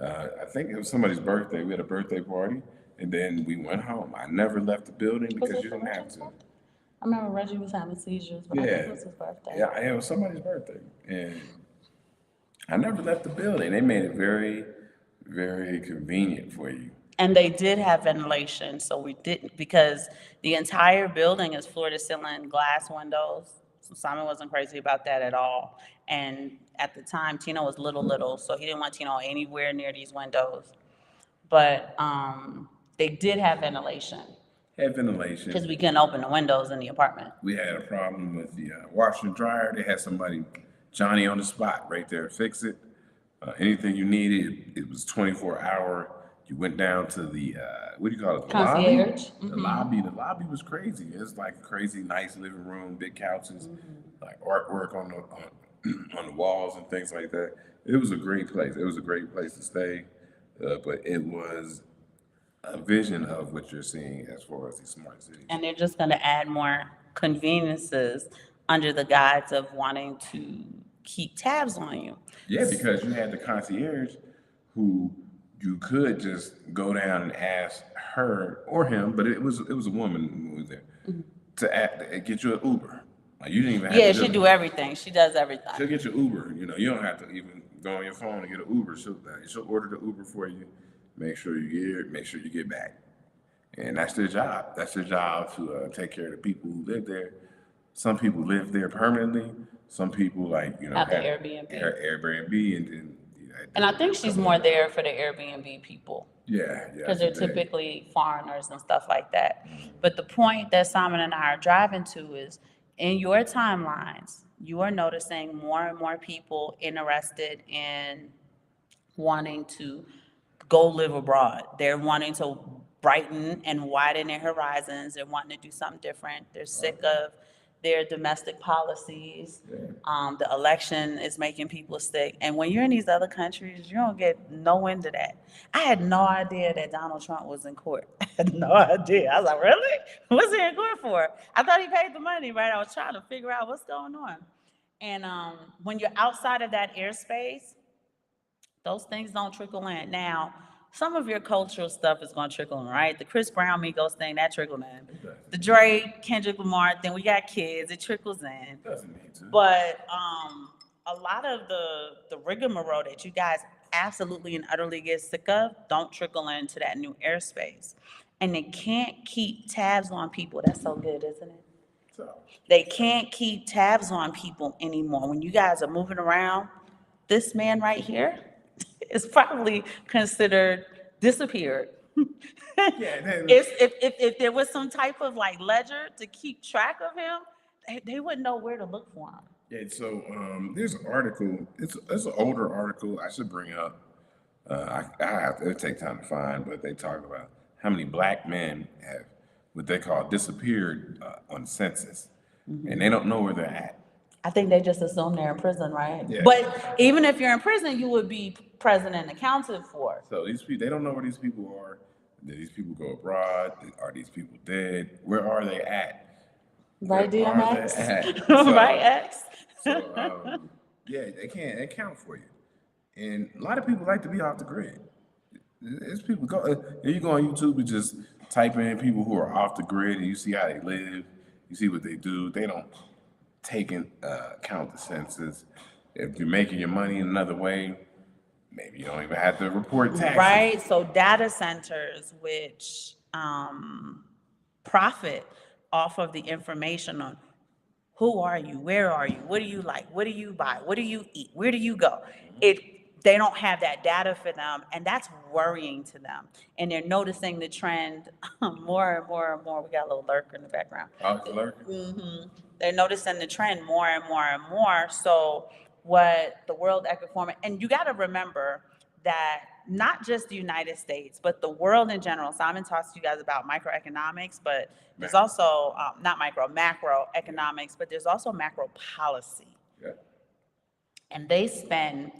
B: I think it was somebody's birthday. We had a birthday party, and then we went home. I never left the building because you didn't have to.
A: I remember Reggie was having seizures, but I think it was his birthday.
B: Yeah, it was somebody's birthday. And I never left the building. They made it very, very convenient for you.
A: And they did have ventilation, so we didn't, because the entire building is floor to ceiling glass windows. So Simon wasn't crazy about that at all. And at the time, Tino was little, so he didn't want Tino anywhere near these windows. But they did have ventilation. Because we couldn't open the windows in the apartment.
B: We had a problem with the washer and dryer. They had somebody, Johnny on the spot right there, fix it. Anything you needed, it was 24-hour. You went down to the, what do you call it? The
A: concierge.
B: Lobby? Mm-hmm. The lobby was crazy. It was like a crazy, nice living room, big couches, like artwork on the walls and things like that. It was a great place. It was a great place to stay, but it was a vision of what you're seeing as far as these smart cities.
A: And they're just going to add more conveniences under the guise of wanting to keep tabs on you.
B: Yeah, because you had the concierge who you could just go down and ask her or him, but it was a woman who was there, to get you an Uber. Like you didn't even have to
A: she do everything. She does everything.
B: She'll get you Uber. You don't have to even go on your phone and get an Uber. She'll order the Uber for you. Make sure you get it. Make sure you get back. And that's their job. That's their job to take care of the people who live there. Some people live there permanently. Some people have the
A: Airbnb.
B: Airbnb, and then.
A: And I think she's more there for the Airbnb people.
B: Yeah.
A: Because they're typically foreigners and stuff like that. But the point that Simon and I are driving to is, in your timelines, you are noticing more and more people interested in wanting to go live abroad. They're wanting to brighten and widen their horizons. They're wanting to do something different. They're sick of their domestic policies. The election is making people sick. And when you're in these other countries, you don't get no end of that. I had no idea that Donald Trump was in court. I had no idea. I was like, really? What's he in court for? I thought he paid the money, right? I was trying to figure out what's going on. And when you're outside of that airspace, those things don't trickle in. Now, some of your cultural stuff is going to trickle in, right? The Chris Brown Migos thing, that trickled in. The Drake, Kendrick Lamar thing, we got kids, it trickles in.
B: Doesn't need to.
A: But a lot of the rigmarole that you guys absolutely and utterly get sick of don't trickle into that new airspace. And they can't keep tabs on people. That's so good, isn't it? They can't keep tabs on people anymore. When you guys are moving around, this man right here is probably considered disappeared. If there was some type of like ledger to keep track of him, they wouldn't know where to look for him.
B: Yeah, so there's an article. It's an older article I should bring up. It'll take time to find, but they talk about how many black men have what they call disappeared on the census, and they don't know where they're at.
A: I think they just assume they're in prison, right?
B: Yeah.
A: But even if you're in prison, you would be present and accounted for.
B: So these people, they don't know where these people are. Did these people go abroad? Are these people dead? Where are they at?
A: Right,
B: There are the
A: DMX?
B: ads.
A: Right, X?
B: Yeah, they can't account for you. And a lot of people like to be off the grid. It's people go. If you go on YouTube and just type in people who are off the grid, and you see how they live, you see what they do. They don't take in account the census. If you're making your money in another way, maybe you don't even have to report taxes.
A: Right, so data centers, which profit off of the information on who are you, where are you, what do you like, what do you buy, what do you eat, where do you go? They don't have that data for them, and that's worrying to them. And they're noticing the trend more and more and more. We got a little lurker in the background.
B: Oh, it's lurking.
A: They're noticing the trend more and more and more. So what the World Economic Forum, and you got to remember that not just the United States, but the world in general. Simon talks to you guys about microeconomics, but there's also not macroeconomics, but there's also macro policy.
B: Yeah.
A: And they spend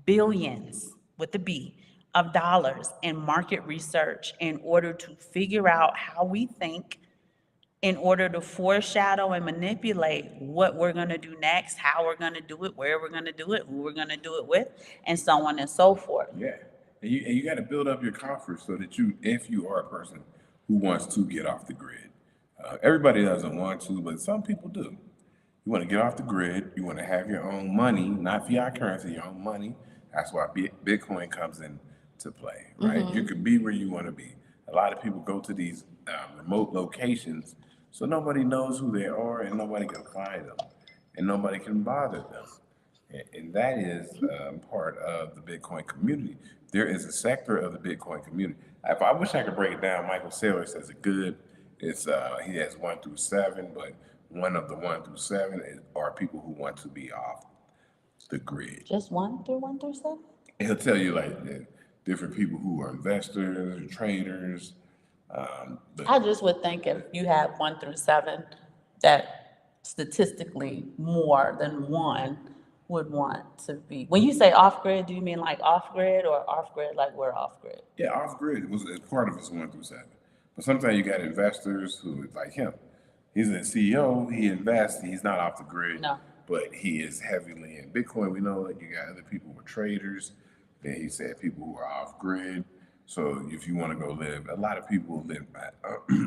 A: billions with the B of dollars in market research in order to figure out how we think, in order to foreshadow and manipulate what we're going to do next, how we're going to do it, where we're going to do it, who we're going to do it with, and so on and so forth.
B: Yeah. And you got to build up your coffers so that you, if you are a person who wants to get off the grid, everybody doesn't want to, but some people do. You want to get off the grid. You want to have your own money, not fiat currency, your own money. That's why Bitcoin comes into play, right? You can be where you want to be. A lot of people go to these remote locations, so nobody knows who they are, and nobody can find them, and nobody can bother them. And that is part of the Bitcoin community. There is a sector of the Bitcoin community. If I wish I could break it down, Michael Saylor says it good. It's he has 1 through 7, but one of the 1 through 7 are people who want to be off the grid.
A: Just 1 through 7?
B: He'll tell you like different people who are investors, traders.
A: I just would think if you had 1 through 7, that statistically more than one would want to be. When you say off grid, do you mean like off grid or off grid like we're off grid?
B: Yeah, off grid is part of his 1 through 7. But sometimes you got investors who like him. He's a CEO. He invests. He's not off the grid.
A: No.
B: But he is heavily in Bitcoin. We know that you got other people who are traders. Then he said people who are off grid. So if you want to go live, a lot of people live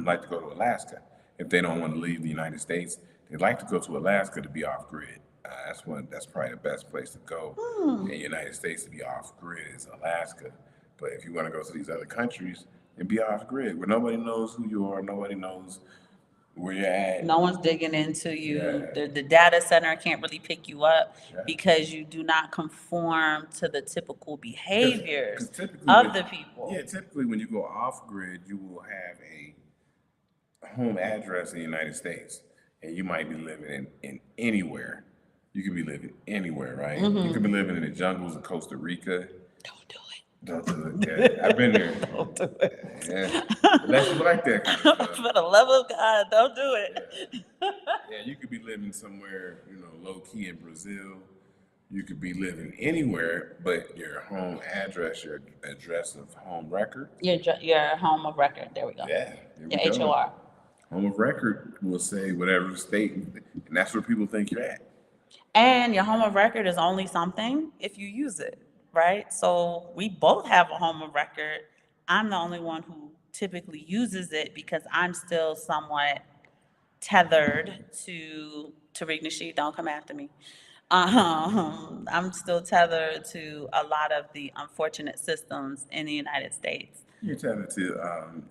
B: like to go to Alaska. If they don't want to leave the United States, they like to go to Alaska to be off grid. That's probably the best place to go in the United States to be off grid is Alaska. But if you want to go to these other countries and be off grid, where nobody knows who you are, nobody knows where you're at.
A: No one's digging into you.
B: Yeah.
A: The data center can't really pick you up
B: Yeah.
A: because you do not conform to the typical behaviors
B: 'Cause typically
A: of the people.
B: Yeah, typically when you go off grid, you will have a home address in the United States, and you might be living in anywhere. You could be living anywhere, right? You could be living in the jungles of Costa Rica.
A: Don't do it.
B: Don't do it. Yeah, I've been there.
A: Don't do it.
B: Yeah. Unless you like that kind of stuff.
A: For the love of God, don't do it.
B: Yeah, you could be living somewhere, low key in Brazil. You could be living anywhere, but your home address, your address of home record.
A: Your home of record. There we go.
B: Yeah.
A: Your HOR.
B: Home of record will say whatever state, and that's where people think you're at.
A: And your home of record is only something if you use it, right? So we both have a home of record. I'm the only one who typically uses it because I'm still somewhat tethered to Tariq Nasheed. Don't come after me. I'm still tethered to a lot of the unfortunate systems in the United States.
B: You're tethered to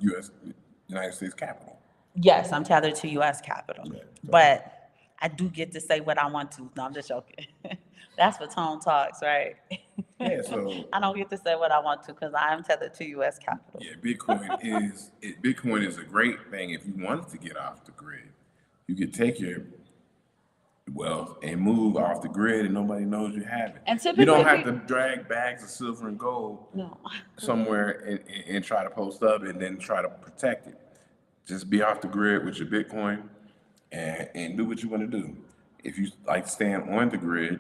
B: United States Capitol.
A: Yes, I'm tethered to U.S. Capitol,
B: Yeah, so-
A: but I do get to say what I want to. No, I'm just joking. That's what Tone talks, right?
B: Yeah, so
A: I don't get to say what I want to because I am tethered to U.S. Capitol.
B: yeah, Bitcoin is a great thing if you wanted to get off the grid. You could take your wealth and move off the grid, and nobody knows you have it.
A: And
B: You don't
A: typically
B: have to drag bags of silver and gold
A: No.
B: somewhere and try to post up and then try to protect it. Just be off the grid with your Bitcoin and do what you want to do. If you like to stand on the grid,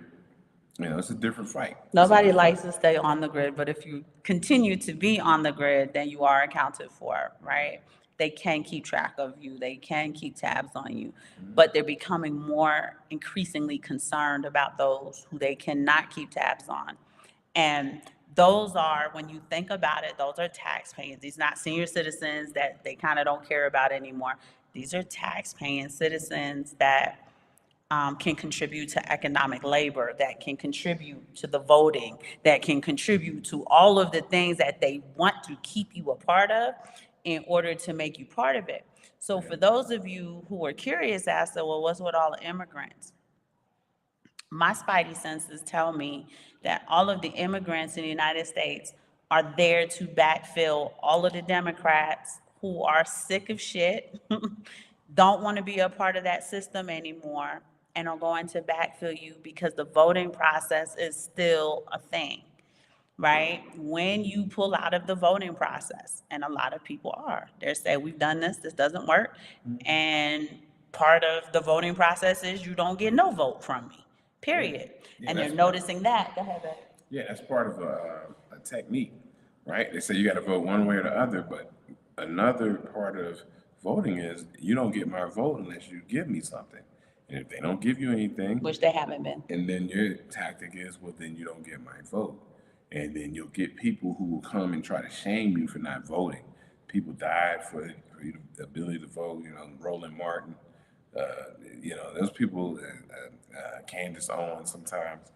B: it's a different fight.
A: Nobody likes to stay on the grid, but if you continue to be on the grid, then you are accounted for, right? they can keep track of you, they can keep tabs on you, but they're becoming more increasingly concerned about those who they cannot keep tabs on. And those are, when you think about it, those are taxpayers. These not senior citizens that they kind of don't care about anymore. These are tax-paying citizens that can contribute to economic labor, that can contribute to the voting, that can contribute to all of the things that they want to keep you a part of in order to make you part of it. So for those of you who are curious as to, well, what's with all the immigrants? My spidey senses tell me that all of the immigrants in the United States are there to backfill all of the Democrats who are sick of shit, don't want to be a part of that system anymore, and are going to backfill you because the voting process is still a thing, right? When you pull out of the voting process, and a lot of people are, they're saying, we've done this doesn't work, and part of the voting process is you don't get no vote from me, period.
B: Yeah,
A: And they're
B: that's
A: noticing that. Go ahead, babe.
B: Yeah, that's part of a technique, right? They say you got to vote one way or the other, but another part of voting is you don't get my vote unless you give me something. And if they don't give you anything,
A: Which they haven't been.
B: and then your tactic is, well, then you don't get my vote. And then you'll get people who will come and try to shame you for not voting. People died for you, the ability to vote, Roland Martin, those people, Candace Owens sometimes.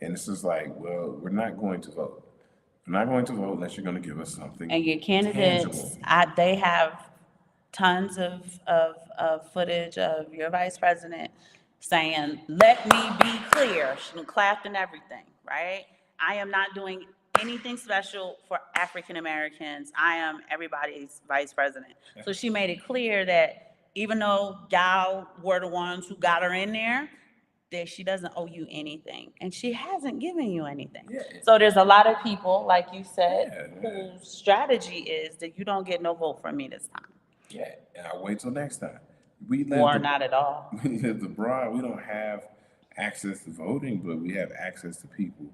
B: And it's just like, well, we're not going to vote. We're not going to vote unless you're going to give us something
A: And your candidates,
B: tangible.
A: they have tons of footage of your vice president saying, let me be clear, she clapped and everything, right? I am not doing anything special for African Americans. I am everybody's vice president. So she made it clear that even though y'all were the ones who got her in there, that she doesn't owe you anything, and she hasn't given you anything.
B: Yeah.
A: So there's a lot of people, like you said,
B: Yeah.
A: whose strategy is that you don't get no vote from me this time,
B: Yeah, and I'll wait till next time. We
A: or
B: live
A: not at all.
B: we live abroad. We don't have access to voting, but we have access to people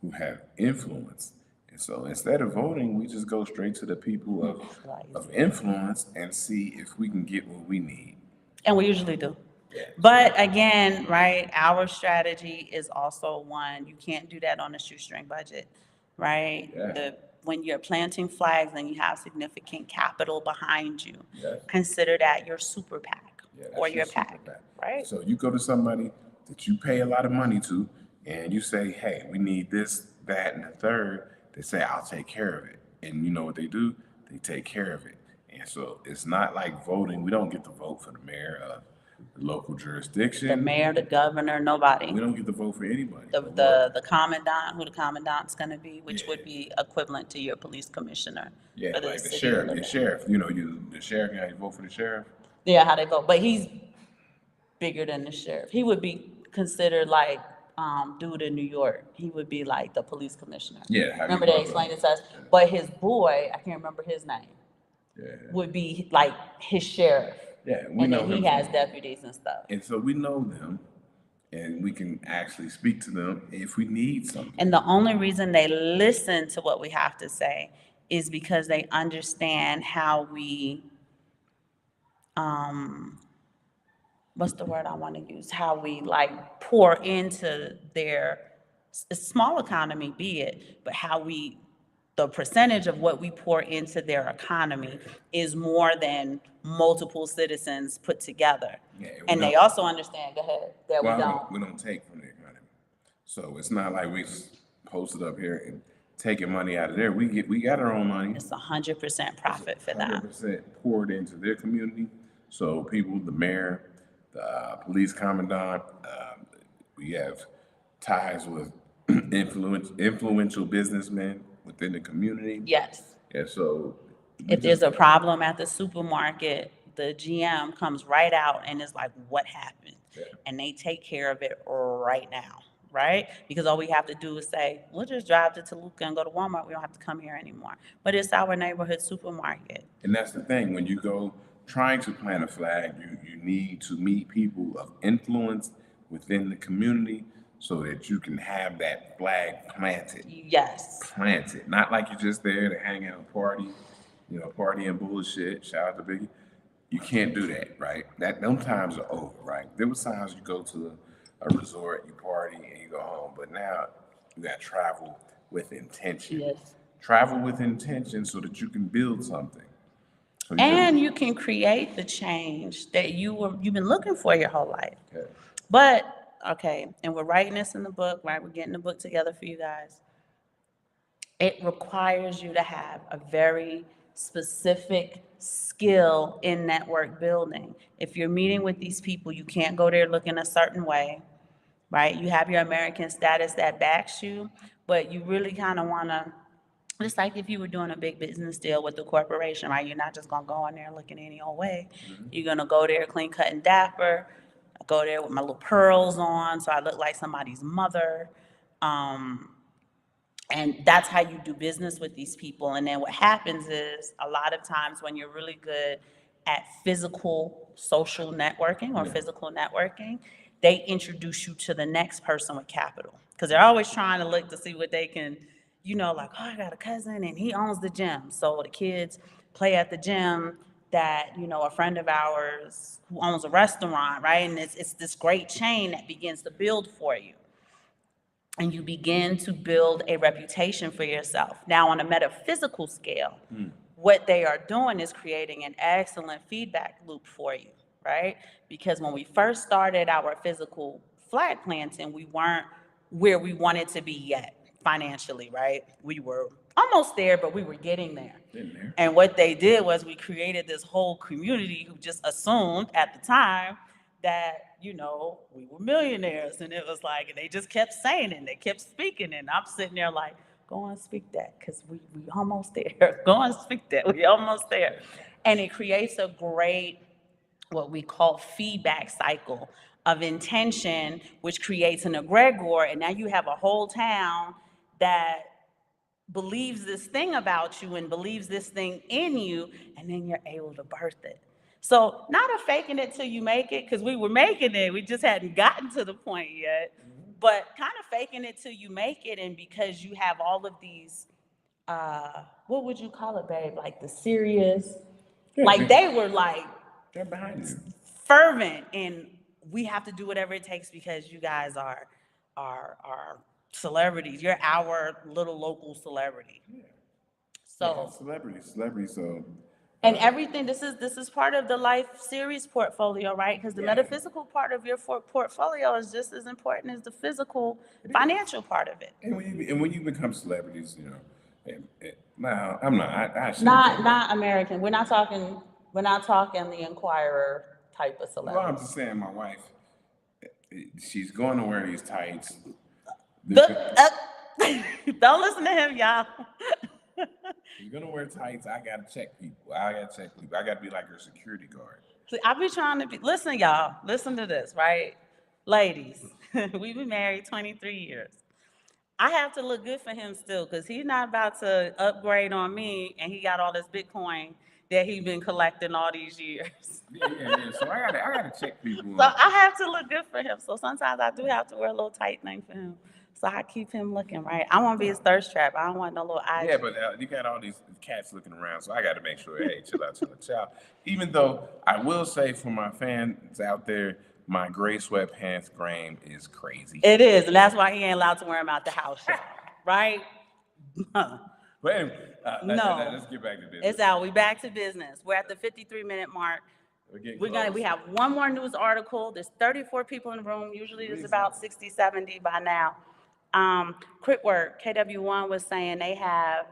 B: who have influence. And so instead of voting, we just go straight to the people of influence and see if we can get what we need.
A: And we usually do.
B: Yeah.
A: But again, right, our strategy is also one, you can't do that on a shoestring budget, right?
B: Yeah.
A: When you're planting flags and you have significant capital behind you,
B: Yes.
A: consider that your super PAC
B: Yeah,
A: or
B: that's
A: your
B: super
A: PAC,
B: PAC.
A: right?
B: So you go to somebody that you pay a lot of money to, and you say, "Hey, we need this, that, and the third." They say, "I'll take care of it," and you know what they do? They take care of it. And so it's not like voting. We don't get to vote for the mayor of the local jurisdiction.
A: The mayor, the governor, nobody.
B: We don't get to vote for anybody.
A: The commandant, who the commandant's gonna be, which
B: Yeah.
A: would be equivalent to your police commissioner
B: Yeah,
A: for the
B: like the
A: city.
B: sheriff. The sheriff. The sheriff. You know, how you vote for the sheriff.
A: Yeah, how they vote, but he's bigger than the sheriff. He would be considered like, dude in New York, he would be like the police commissioner.
B: Yeah, how you
A: Remember they
B: vote
A: explained
B: on
A: it to us, but his boy, I can't remember his name,
B: Yeah.
A: would be like his sheriff.
B: Yeah, we
A: And
B: know
A: then he
B: him
A: has
B: from-
A: deputies and stuff.
B: And so we know them, and we can actually speak to them if we need something.
A: And the only reason they listen to what we have to say is because they understand how we, what's the word I want to use? How we like pour into their small economy, be it, but how we, the percentage of what we pour into their economy is more than multiple citizens put together.
B: Yeah,
A: And they
B: don't-
A: also understand, go ahead, that we
B: Well,
A: don't.
B: we don't take from the economy. So it's not like we just posted up here and taking money out of there. We got our own money.
A: It's 100% profit for them.
B: 100% poured into their community. So people, the mayor, the police commandant, we have ties with influential businessmen within the community.
A: Yes.
B: And so
A: If there's a problem at the supermarket, the GM comes right out and is like, what happened?
B: Yeah.
A: And they take care of it right now, right? Because all we have to do is say, we'll just drive to Toluca and go to Walmart. We don't have to come here anymore. But it's our neighborhood supermarket.
B: And that's the thing, when you go trying to plant a flag, you need to meet people of influence within the community so that you can have that flag planted.
A: Yes.
B: Planted, not like you're just there to hang out and party. party and bullshit. Shout out to Biggie. You can't do that, right? Them times are over, right? There was times you go to a resort, you party, and you go home. But now you got to travel with intention.
A: Yes.
B: Travel with intention so that you can build something. So
A: And you can create the change that you've been looking for your whole life.
B: Okay.
A: But okay, and we're writing this in the book, right? We're getting the book together for you guys. It requires you to have a very specific skill in network building. If you're meeting with these people, you can't go there looking a certain way, right? You have your American status that backs you, but you really kind of want to, just like if you were doing a big business deal with the corporation, right? You're not just gonna go in there looking any old way. You're gonna go there clean cut and dapper. I go there with my little pearls on, so I look like somebody's mother. And that's how you do business with these people. And then what happens is a lot of times when you're really good at physical social networking or physical networking, they introduce you to the next person with capital. Because they're always trying to look to see what they can, like, oh, I got a cousin and he owns the gym. So the kids play at the gym that, a friend of ours who owns a restaurant, right? And it's this great chain that begins to build for you. And you begin to build a reputation for yourself. Now, on a metaphysical scale, what they are doing is creating an excellent feedback loop for you, right? Because when we first started our physical flag planting, we weren't where we wanted to be yet financially, right? We were almost there, but we were getting there. And what they did was we created this whole community who just assumed at the time that, we were millionaires. And it was like, and they just kept saying it, and they kept speaking. And I'm sitting there like, go on, speak that, because we almost there. Go on, speak that, we almost there. And it creates a great, what we call feedback cycle of intention, which creates an egregore. And now you have a whole town that believes this thing about you and believes this thing in you, and then you're able to birth it. So not a faking it till you make it, because we were making it, we just hadn't gotten to the point yet, but kind of faking it till you make it. And because you have all of these, what would you call it, babe? Like the serious, like they were like,
B: they're behind you,
A: fervent, and we have to do whatever it takes because you guys are celebrities. You're our little local celebrity. So
B: celebrity. So.
A: And everything, this is part of the life series portfolio, right? Because the metaphysical part of your portfolio is just as important as the physical, financial part of it.
B: And when you become celebrities, now I'm not. I
A: not American. We're not talking the Inquirer type of celebrity.
B: Well, I'm just saying, my wife, she's going to wear these tights.
A: Don't listen to him, y'all.
B: You're gonna wear tights. I gotta check people. I gotta be like her security guard.
A: See, I be trying to be. Listen, y'all. Listen to this, right, ladies. We've been married 23 years. I have to look good for him still, because he's not about to upgrade on me, and he got all this Bitcoin that he's been collecting all these years.
B: Yeah. So I gotta check people.
A: So I have to look good for him. So sometimes I do have to wear a little tight thing for him. So I keep him looking, right? I want to be his thirst trap. I don't want no little eyes.
B: Yeah, but you got all these cats looking around, so I got to make sure, hey, chill out. Even though I will say, for my fans out there, my gray sweatpants game is crazy.
A: It is, and that's why he ain't allowed to wear them out the house, right?
B: But anyway,
A: no.
B: Let's get back to business.
A: It's out. We back to business. We're at the 53-minute mark. We have one more news article. There's 34 people in the room. Usually there's about 60, 70 by now. Quick work, KW1 was saying they have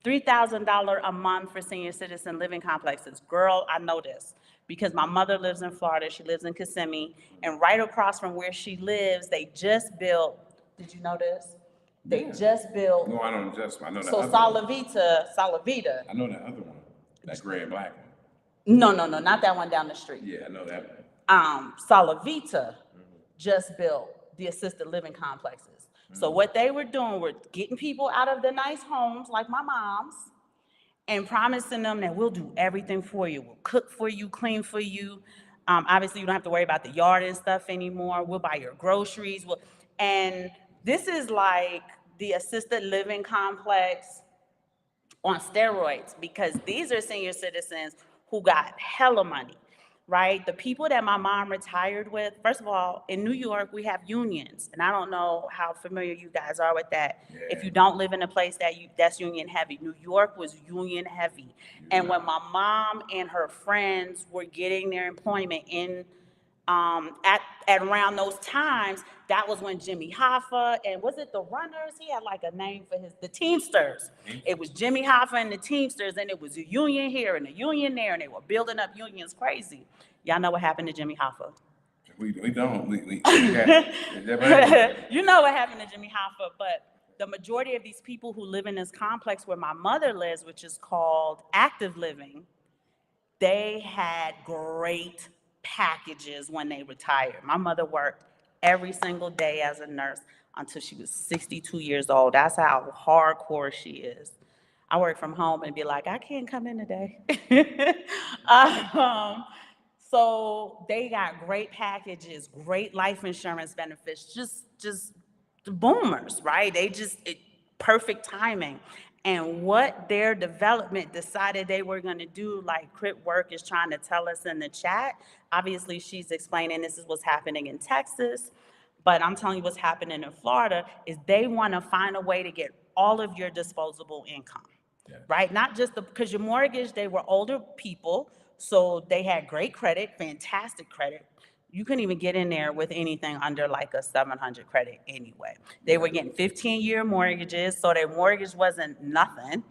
A: $3,000 a month for senior citizen living complexes. Girl, I know this because my mother lives in Florida. She lives in Kissimmee, and right across from where she lives, they just built. Did you know this? They just built.
B: No, I don't just. I know that.
A: So Salavita.
B: I know that other one, that gray and black one.
A: No, not that one down the street.
B: Yeah, I know that one.
A: Salavita just built the assisted living complexes. So what they were doing were getting people out of the nice homes like my mom's and promising them that we'll do everything for you. We'll cook for you, clean for you. Obviously, you don't have to worry about the yard and stuff anymore. We'll buy your groceries. And this is like the assisted living complex on steroids, because these are senior citizens who got hella money, right? The people that my mom retired with, first of all, in New York, we have unions, and I don't know how familiar you guys are with that. If you don't live in a place that's union heavy, New York was union heavy. And when my mom and her friends were getting their employment in at around those times, that was when Jimmy Hoffa and was it the Runners? He had like a name for the Teamsters. It was Jimmy Hoffa and the Teamsters, and it was a union here and a union there, and they were building up unions crazy. Y'all know what happened to Jimmy Hoffa?
B: We don't. We got, is that right?
A: You know what happened to Jimmy Hoffa, but the majority of these people who live in this complex where my mother lives, which is called active living, they had great packages when they retired. My mother worked every single day as a nurse until she was 62 years old. That's how hardcore she is. I work from home and be like, I can't come in today. um, so they got great packages, great life insurance benefits, just the boomers, right? Perfect timing. And what their development decided they were going to do, like Crip Work is trying to tell us in the chat. Obviously, she's explaining this is what's happening in Texas, but I'm telling you what's happening in Florida is they want to find a way to get all of your disposable income, right? Not just because your mortgage, they were older people, so they had great credit, fantastic credit. You couldn't even get in there with anything under like a 700 credit anyway. They were getting 15-year mortgages, so their mortgage wasn't nothing.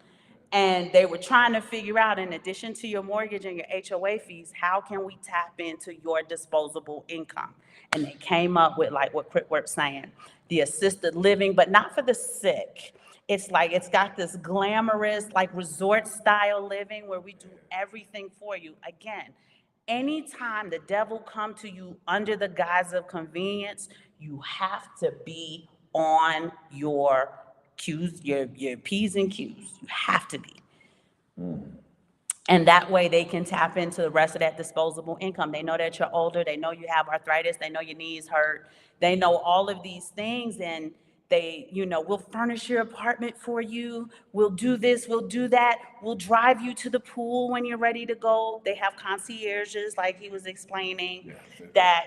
A: And they were trying to figure out, in addition to your mortgage and your HOA fees, how can we tap into your disposable income? And they came up with like what Critwork's saying, the assisted living, but not for the sick. It's like, it's got this glamorous, like resort style living where we do everything for you. Again, anytime the devil come to you under the guise of convenience, you have to be on your Q's, your P's and Q's. You have to be. And that way they can tap into the rest of that disposable income. They know that you're older. They know you have arthritis. They know your knees hurt. They know all of these things, and they, we'll furnish your apartment for you. We'll do this, we'll do that. We'll drive you to the pool when you're ready to go. They have concierges, like he was explaining, that,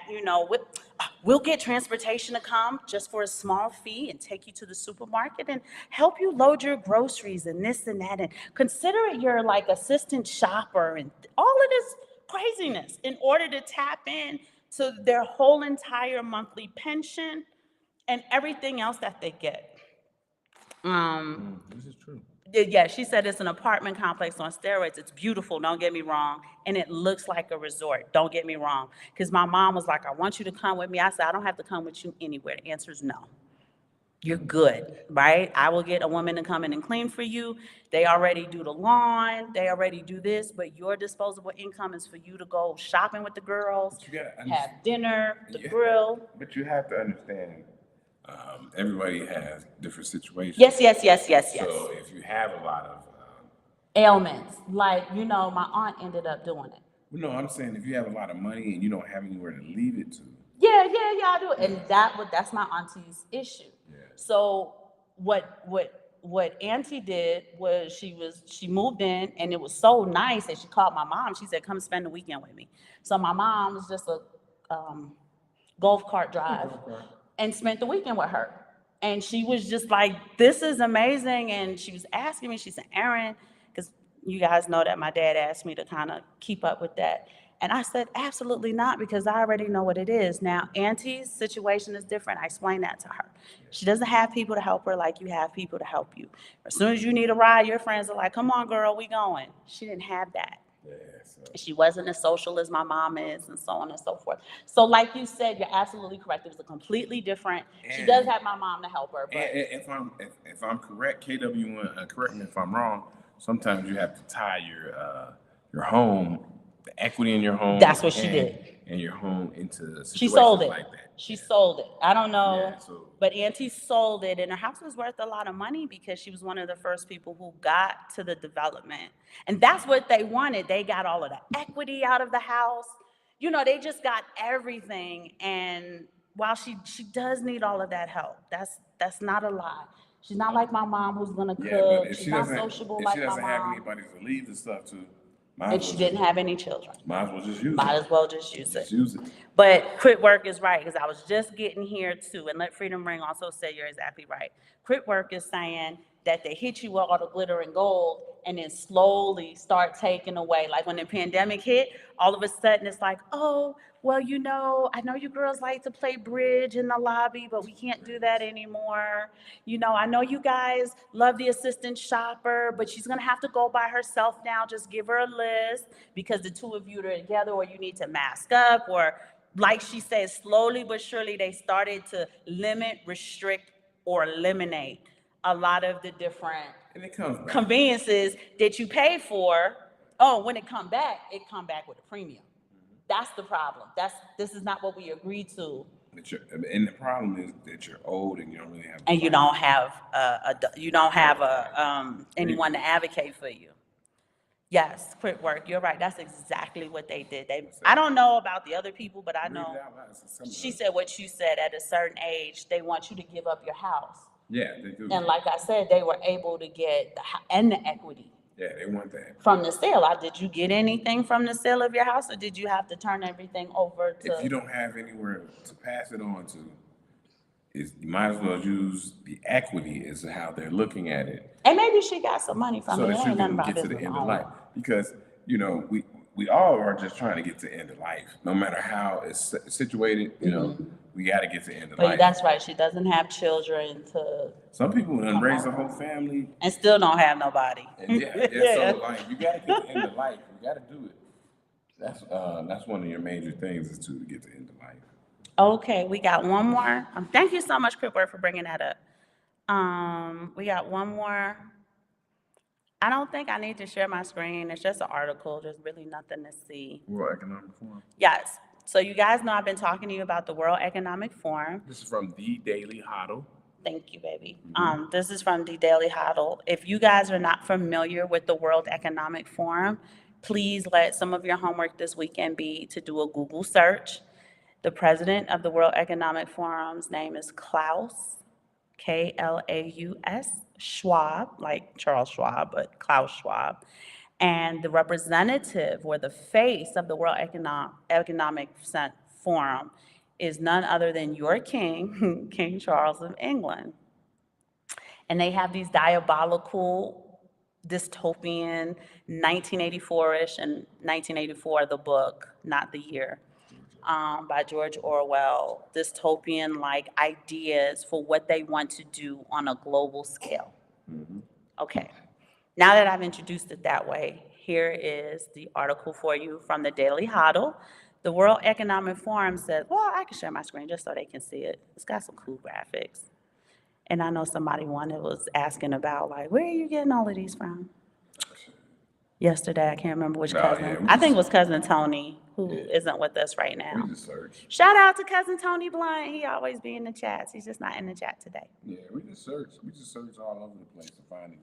A: we'll get transportation to come just for a small fee and take you to the supermarket and help you load your groceries and this and that. And consider it your like assistant shopper and all of this craziness in order to tap in to their whole entire monthly pension and everything else that they get.
B: This is true.
A: Yeah, she said it's an apartment complex on steroids. It's beautiful, don't get me wrong, and it looks like a resort, don't get me wrong. Because my mom was like, I want you to come with me. I said, I don't have to come with you anywhere. The answer is no. You're good, right? I will get a woman to come in and clean for you. They already do the lawn, they already do this, but your disposable income is for you to go shopping with the girls, have dinner, the grill.
B: But you have to understand, everybody has different situations.
A: Yes.
B: So if you have a lot of
A: ailments, like, my aunt ended up doing it.
B: no, I'm saying if you have a lot of money and you don't have anywhere to leave it to.
A: Yeah, I do. And that's my auntie's issue. Yeah. So what auntie did was she moved in, and it was so nice that she called my mom. She said, come spend the weekend with me. So my mom was just a golf cart drive and spent the weekend with her. And she was just like, this is amazing. And she was asking me, she said, Erin, because you guys know that my dad asked me to kind of keep up with that. And I said, absolutely not, because I already know what it is. Now, Auntie's situation is different. I explained that to her. She doesn't have people to help her like you have people to help you. As soon as you need a ride, your friends are like, come on, girl, we going. She didn't have that. Yeah, so. She wasn't as social as my mom is, and so on and so forth. So like you said, you're absolutely correct. It was a completely different. She does have my mom to help her. But
B: if I'm correct, KW1, correct me if I'm wrong, sometimes you have to tie your home, the equity in your home.
A: That's what she did.
B: And your home into situations
A: she sold it.
B: Like that.
A: She sold it. I don't know, but Auntie sold it, and her house was worth a lot of money because she was one of the first people who got to the development. And that's what they wanted. They got all of the equity out of the house. They just got everything. And while she does need all of that help, that's not a lie. She's not like my mom who's gonna
B: Yeah, but
A: cook.
B: if
A: She's
B: she
A: not
B: doesn't,
A: sociable
B: if
A: like
B: she
A: my
B: doesn't have
A: mom.
B: anybody to leave the stuff to, might
A: And
B: as
A: she
B: well
A: didn't
B: just,
A: have any children.
B: might as well just use
A: Might
B: it.
A: as well just use it.
B: Just use it.
A: But Crit Work is right, because I was just getting here too, and Let Freedom Ring also said you're exactly right. Crit Work is saying that they hit you with all the glitter and gold and then slowly start taking away. Like when the pandemic hit, all of a sudden it's like, oh, well, I know you girls like to play bridge in the lobby, but we can't do that anymore. I know you guys love the assistant shopper, but she's gonna have to go by herself now. Just give her a list because the two of you are together, or you need to mask up, or like she said, slowly but surely they started to limit, restrict, or eliminate a lot of the different
B: And it comes back.
A: conveniences that you pay for. Oh, when it come back with a premium. That's the problem. This is not what we agreed to.
B: And the problem is that you're old and you don't really have.
A: And you don't have anyone to advocate for you. Yes, Crit Work. You're right. That's exactly what they did. I don't know about the other people, but I know. She said what you said. At a certain age, they want you to give up your house.
B: Yeah, they do.
A: And like I said, they were able to get the equity.
B: Yeah, they want that.
A: From the sale. Did you get anything from the sale of your house, or did you have to turn everything over to?
B: If you don't have anywhere to pass it on to, you might as well use the equity as how they're looking at it.
A: And maybe she got some money from
B: so
A: it.
B: that you can get to the end of life. Because, we all are just trying to get to the end of life. No matter how it's situated, we got to get to the end of life.
A: But that's right. She doesn't have children to.
B: Some people raise a whole family.
A: And still don't have nobody.
B: And so like you got to get to the end of life. You got to do it. That's one of your major things is to get to the end of life.
A: Okay, we got one more. Thank you so much, Cripper, for bringing that up. We got one more. I don't think I need to share my screen. It's just an article. There's really nothing to see.
B: World Economic Forum.
A: Yes. So you guys know I've been talking to you about the World Economic Forum.
B: This is from The Daily Huddle.
A: Thank you, baby. This is from The Daily Huddle. If you guys are not familiar with the World Economic Forum, please let some of your homework this weekend be to do a Google search. The president of the World Economic Forum's name is Klaus, Klaus Schwab, like Charles Schwab, but Klaus Schwab. And the representative or the face of the World Economic Forum is none other than your king, King Charles of England. And they have these diabolical, dystopian, 1984-ish, and 1984, the book, not the year, by George Orwell, dystopian-like ideas for what they want to do on a global scale. Okay, now that I've introduced it that way, here is the article for you from the Daily Huddle. The World Economic Forum says, well, I can share my screen just so they can see it. It's got some cool graphics. And I know somebody was asking about, like, where are you getting all of these from? Yesterday, I can't remember which cousin.
B: Yeah,
A: I think it was cousin Tony, who isn't with us right now.
B: We just searched.
A: Shout out to cousin Tony Blunt. He always be in the chats. He's just not in the chat today.
B: Yeah, we just searched all over the place to find these.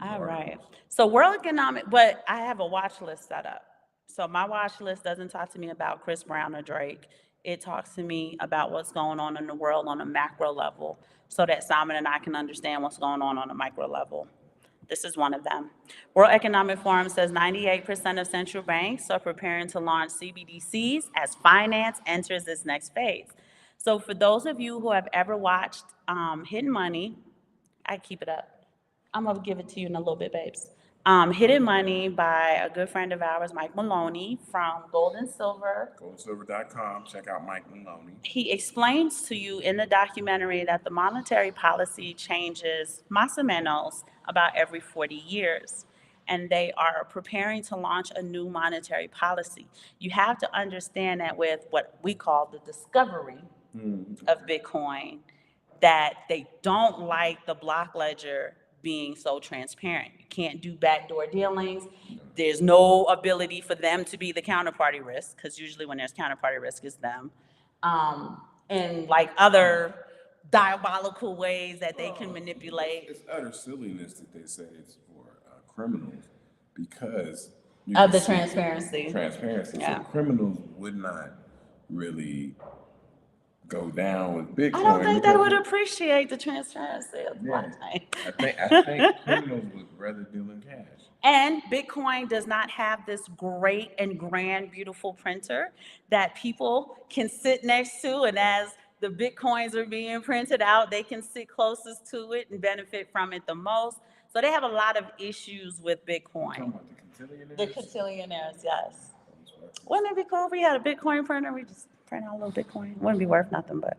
A: All right. So World Economic, but I have a watch list set up. So my watch list doesn't talk to me about Chris Brown or Drake. It talks to me about what's going on in the world on a macro level so that Simon and I can understand what's going on a micro level. This is one of them. World Economic Forum says 98% of central banks are preparing to launch CBDCs as finance enters its next phase. So for those of you who have ever watched Hidden Money, I keep it up. I'm gonna give it to you in a little bit, babes. Hidden Money by a good friend of ours, Mike Maloney from Gold and Silver.
B: GoldandSilver.com. Check out Mike Maloney.
A: He explains to you in the documentary that the monetary policy changes más o menos about every 40 years. And they are preparing to launch a new monetary policy. You have to understand that with what we call the discovery of Bitcoin, that they don't like the block ledger being so transparent. You can't do backdoor dealings. There's no ability for them to be the counterparty risk, because usually when there's counterparty risk, it's them. And like other diabolical ways that they can manipulate.
B: It's utter silliness that they say it's for criminals because
A: of the transparency.
B: Transparency.
A: Yeah.
B: So criminals would not really go down with Bitcoin.
A: I don't think they
B: because
A: would appreciate the transparency of the
B: yeah,
A: blockchain.
B: I think criminals would rather deal in cash.
A: And Bitcoin does not have this great and grand, beautiful printer that people can sit next to. And as the Bitcoins are being printed out, they can sit closest to it and benefit from it the most. So they have a lot of issues with
B: Talking
A: Bitcoin.
B: about the cotillions.
A: The cotillionnaires, yes. Wouldn't it be cool if we had a Bitcoin printer? We just print out a little Bitcoin. Wouldn't be worth nothing, but.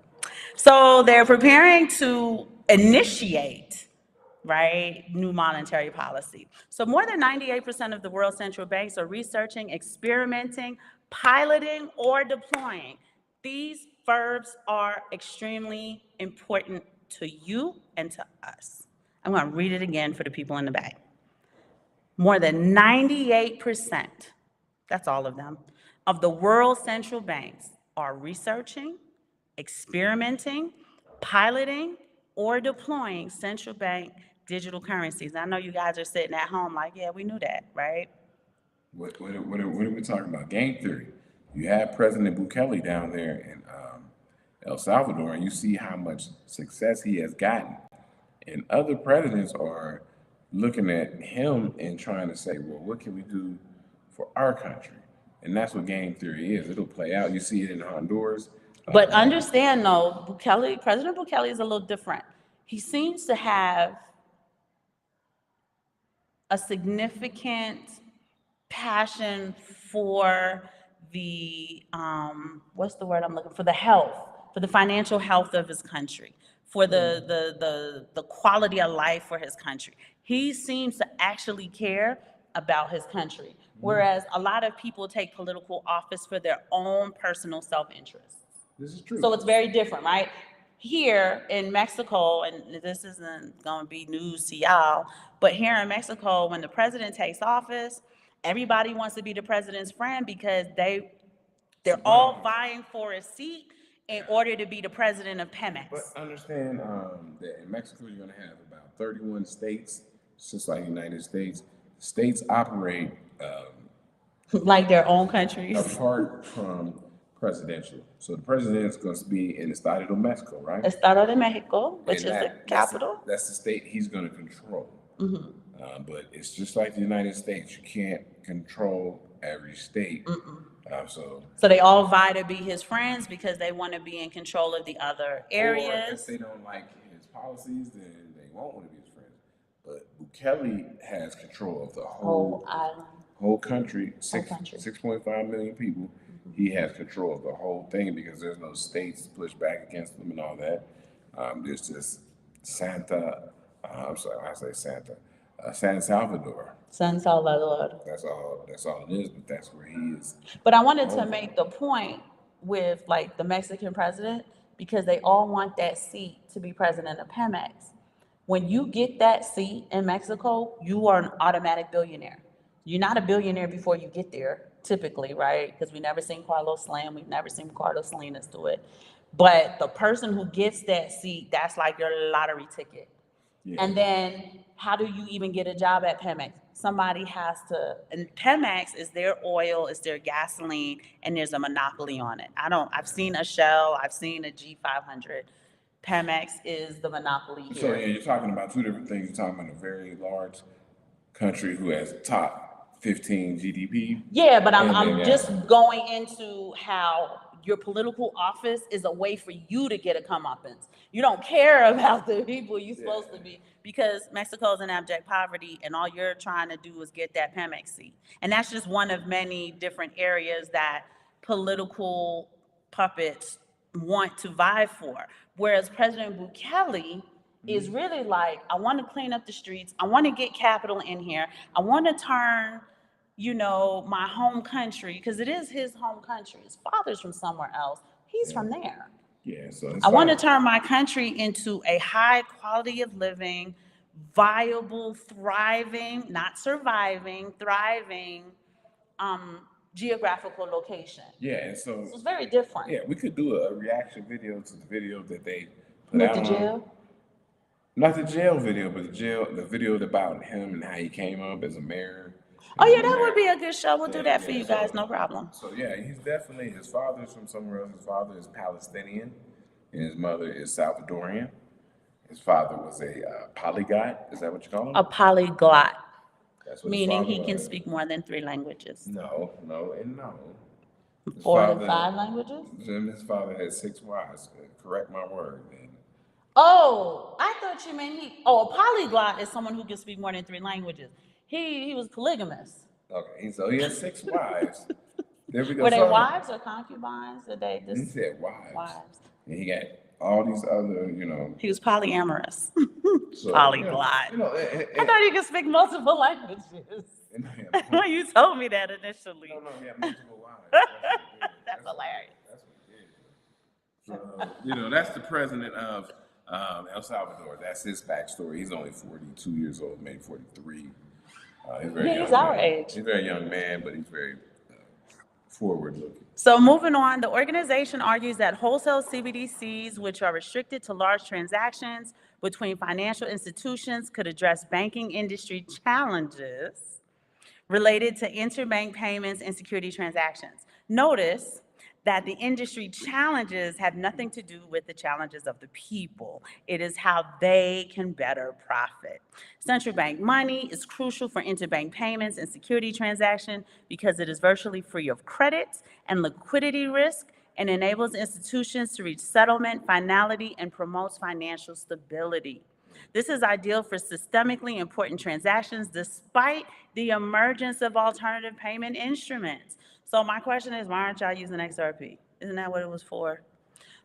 A: So they're preparing to initiate, right, new monetary policy. So more than 98% of the world's central banks are researching, experimenting, piloting, or deploying. These verbs are extremely important to you and to us. I'm going to read it again for the people in the back. More than 98%, that's all of them, of the world's central banks are researching, experimenting, piloting, or deploying central bank digital currencies. I know you guys are sitting at home like, yeah, we knew that, right?
B: What are we talking about? Game theory. You have President Bukele down there in El Salvador, and you see how much success he has gotten. And other presidents are looking at him and trying to say, well, what can we do for our country? And that's what game theory is. It'll play out. You see it in Honduras.
A: But understand though, President Bukele is a little different. He seems to have a significant passion for the what's the word I'm looking for? The health, for the financial health of his country, for the quality of life for his country. He seems to actually care about his country, whereas a lot of people take political office for their own personal self-interest.
B: This is true.
A: So it's very different, right? Here in Mexico, and this isn't going to be news to y'all, but here in Mexico, when the president takes office, everybody wants to be the president's friend because they're all vying for a seat in order to be the president of Pemex.
B: But understand that in Mexico, you're going to have about 31 states, just like the United States. States operate
A: Like their own countries.
B: apart from presidential. So the president's going to be in Estado de Mexico, right?
A: Estado de Mexico, which
B: And
A: is the capital.
B: That's the state he's going to control. But it's just like the United States. You can't control every state. So
A: they all vie to be his friends because they want to be in control of the other
B: or if
A: areas.
B: they don't like his policies, then they won't want to be his friends. But Bukele has control of the
A: Whole island.
B: whole country,
A: country.
B: 6.5 million people. He has control of the whole thing because there's no states to push back against them and all that. There's just I'm sorry, I say San Salvador.
A: San Salvador.
B: That's all it is, but that's where he is.
A: But I wanted to make the point with like the Mexican president because they all want that seat to be president of Pemex. When you get that seat in Mexico, you are an automatic billionaire. You're not a billionaire before you get there, typically, right? Because we've never seen Carlos Slim, we've never seen Carlos Salinas do it. But the person who gets that seat, that's like your lottery ticket.
B: Yeah.
A: And then how do you even get a job at Pemex? Somebody has to, and Pemex is their oil, it's their gasoline, and there's a monopoly on it. I've seen a Shell, I've seen a G500. Pemex is the monopoly here.
B: So yeah, you're talking about two different things. You're talking about a very large country who has top 15 GDP.
A: Yeah, but I'm just going into how your political office is a way for you to get a comeuppance. You don't care about the people you're supposed to be because Mexico's in abject poverty and all you're trying to do is get that Pemex seat. And that's just one of many different areas that political puppets want to vie for. Whereas President Bukele is really like, I want to clean up the streets. I want to get capital in here. I want to turn, my home country, because it is his home country. His father's from somewhere else. He's from there.
B: Yeah, so
A: I want to turn my country into a high quality of living, viable, thriving, not surviving, thriving, geographical location.
B: Yeah, and so
A: it's very different.
B: Yeah, we could do a reaction video to the video that they put
A: With
B: out
A: the jail?
B: Not the jail video, but the video about him and how he came up as a mayor.
A: Oh yeah, that would be a good show. We'll do that for you guys, no problem.
B: So yeah, he's definitely, his father's from somewhere else. His father is Palestinian. and his mother is Salvadorian. His father was a polyglot. Is that what you call him?
A: A polyglot,
B: That's what his
A: meaning
B: father
A: he can
B: was.
A: speak more than 3 languages.
B: No, no, and no. His
A: 4 to 5 languages?
B: His father had 6 wives. Correct my word, man.
A: Oh, I thought you meant a polyglot is someone who can speak more than 3 languages. He was polygamous.
B: Okay, so he had 6 wives. There we go.
A: Were they
B: So
A: wives or concubines? Or they
B: he
A: just
B: said wives,
A: wives?
B: and he got all these other,
A: He was polyamorous.
B: So
A: Polyglot. I thought he could speak multiple languages.
B: no,
A: You told me that initially.
B: no, he had multiple wives.
A: That's hilarious.
B: That's what he did. So that's the president of El Salvador. That's his backstory. He's only 42 years old, maybe 43.
A: He's our age.
B: He's a very young man, but he's very forward looking.
A: So moving on, the organization argues that wholesale CBDCs, which are restricted to large transactions between financial institutions, could address banking industry challenges related to interbank payments and security transactions. Notice that the industry challenges have nothing to do with the challenges of the people. It is how they can better profit. Central bank money is crucial for interbank payments and security transactions because it is virtually free of credit and liquidity risk and enables institutions to reach settlement, finality, and promotes financial stability. This is ideal for systemically important transactions despite the emergence of alternative payment instruments. So my question is, why aren't y'all using XRP? Isn't that what it was for?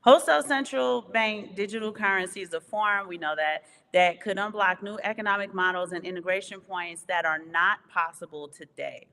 A: Wholesale central bank digital currency is a form, we know that could unblock new economic models and integration points that are not possible today.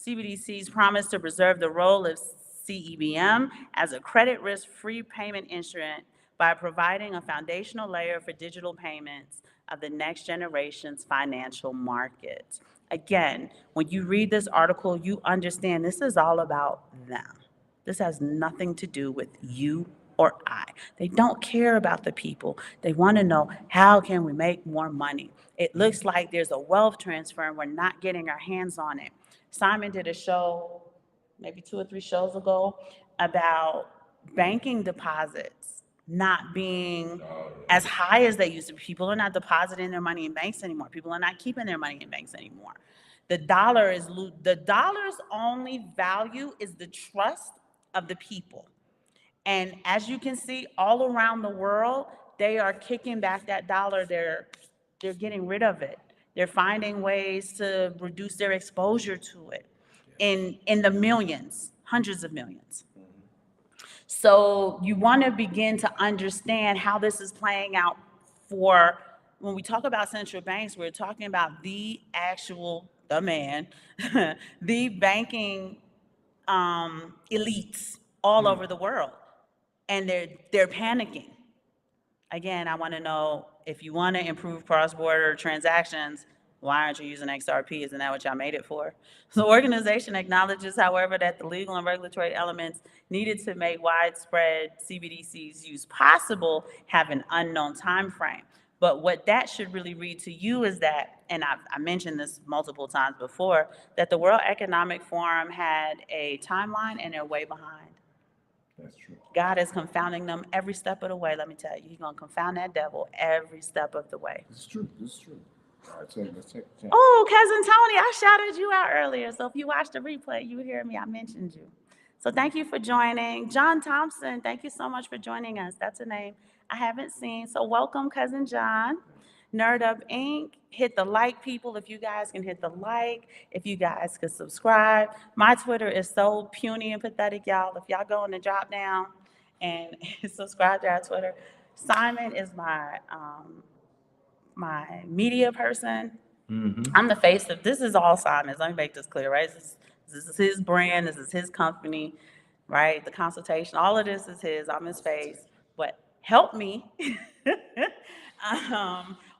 A: CBDCs promise to preserve the role of CEBM as a credit risk-free payment instrument by providing a foundational layer for digital payments of the next generation's financial markets. Again, when you read this article, you understand this is all about them. This has nothing to do with you or I. They don't care about the people. They want to know, how can we make more money? It looks like there's a wealth transfer and we're not getting our hands on it. Simon did a show maybe 2 or 3 shows ago about banking deposits not being as high as they used to be. People are not depositing their money in banks anymore. People are not keeping their money in banks anymore. The dollar's only value is the trust of the people. And as you can see, all around the world, they are kicking back that dollar. They're getting rid of it. They're finding ways to reduce their exposure to it in the millions, hundreds of millions. So you want to begin to understand how this is playing out for, when we talk about central banks, we're talking about the man, the banking elites all over the world. And they're panicking. Again, I want to know, if you want to improve cross-border transactions, why aren't you using XRP? Isn't that what y'all made it for? The organization acknowledges, however, that the legal and regulatory elements needed to make widespread CBDCs use possible have an unknown time frame. But what that should really read to you is that, and I mentioned this multiple times before, that the World Economic Forum had a timeline and they're way behind.
B: That's true.
A: God is confounding them every step of the way, let me tell you. He's going to confound that devil every step of the way.
B: It's true. It's true. All right, let's take a chance.
A: Oh, Cousin Tony, I shouted you out earlier. So if you watched the replay, you hear me. I mentioned you. So thank you for joining. John Thompson, thank you so much for joining us. That's a name I haven't seen. So welcome, Cousin John. Nerd Up Inc. Hit the like, people, if you guys can hit the like, if you guys could subscribe. My Twitter is so puny and pathetic, y'all. If y'all go in the drop down and subscribe to our Twitter. Simon is my media person.
B: Mm-hmm.
A: I'm the face of, this is all Simon's. Let me make this clear, right? This is his brand. This is his company, right? The consultation, all of this is his. I'm his face. But help me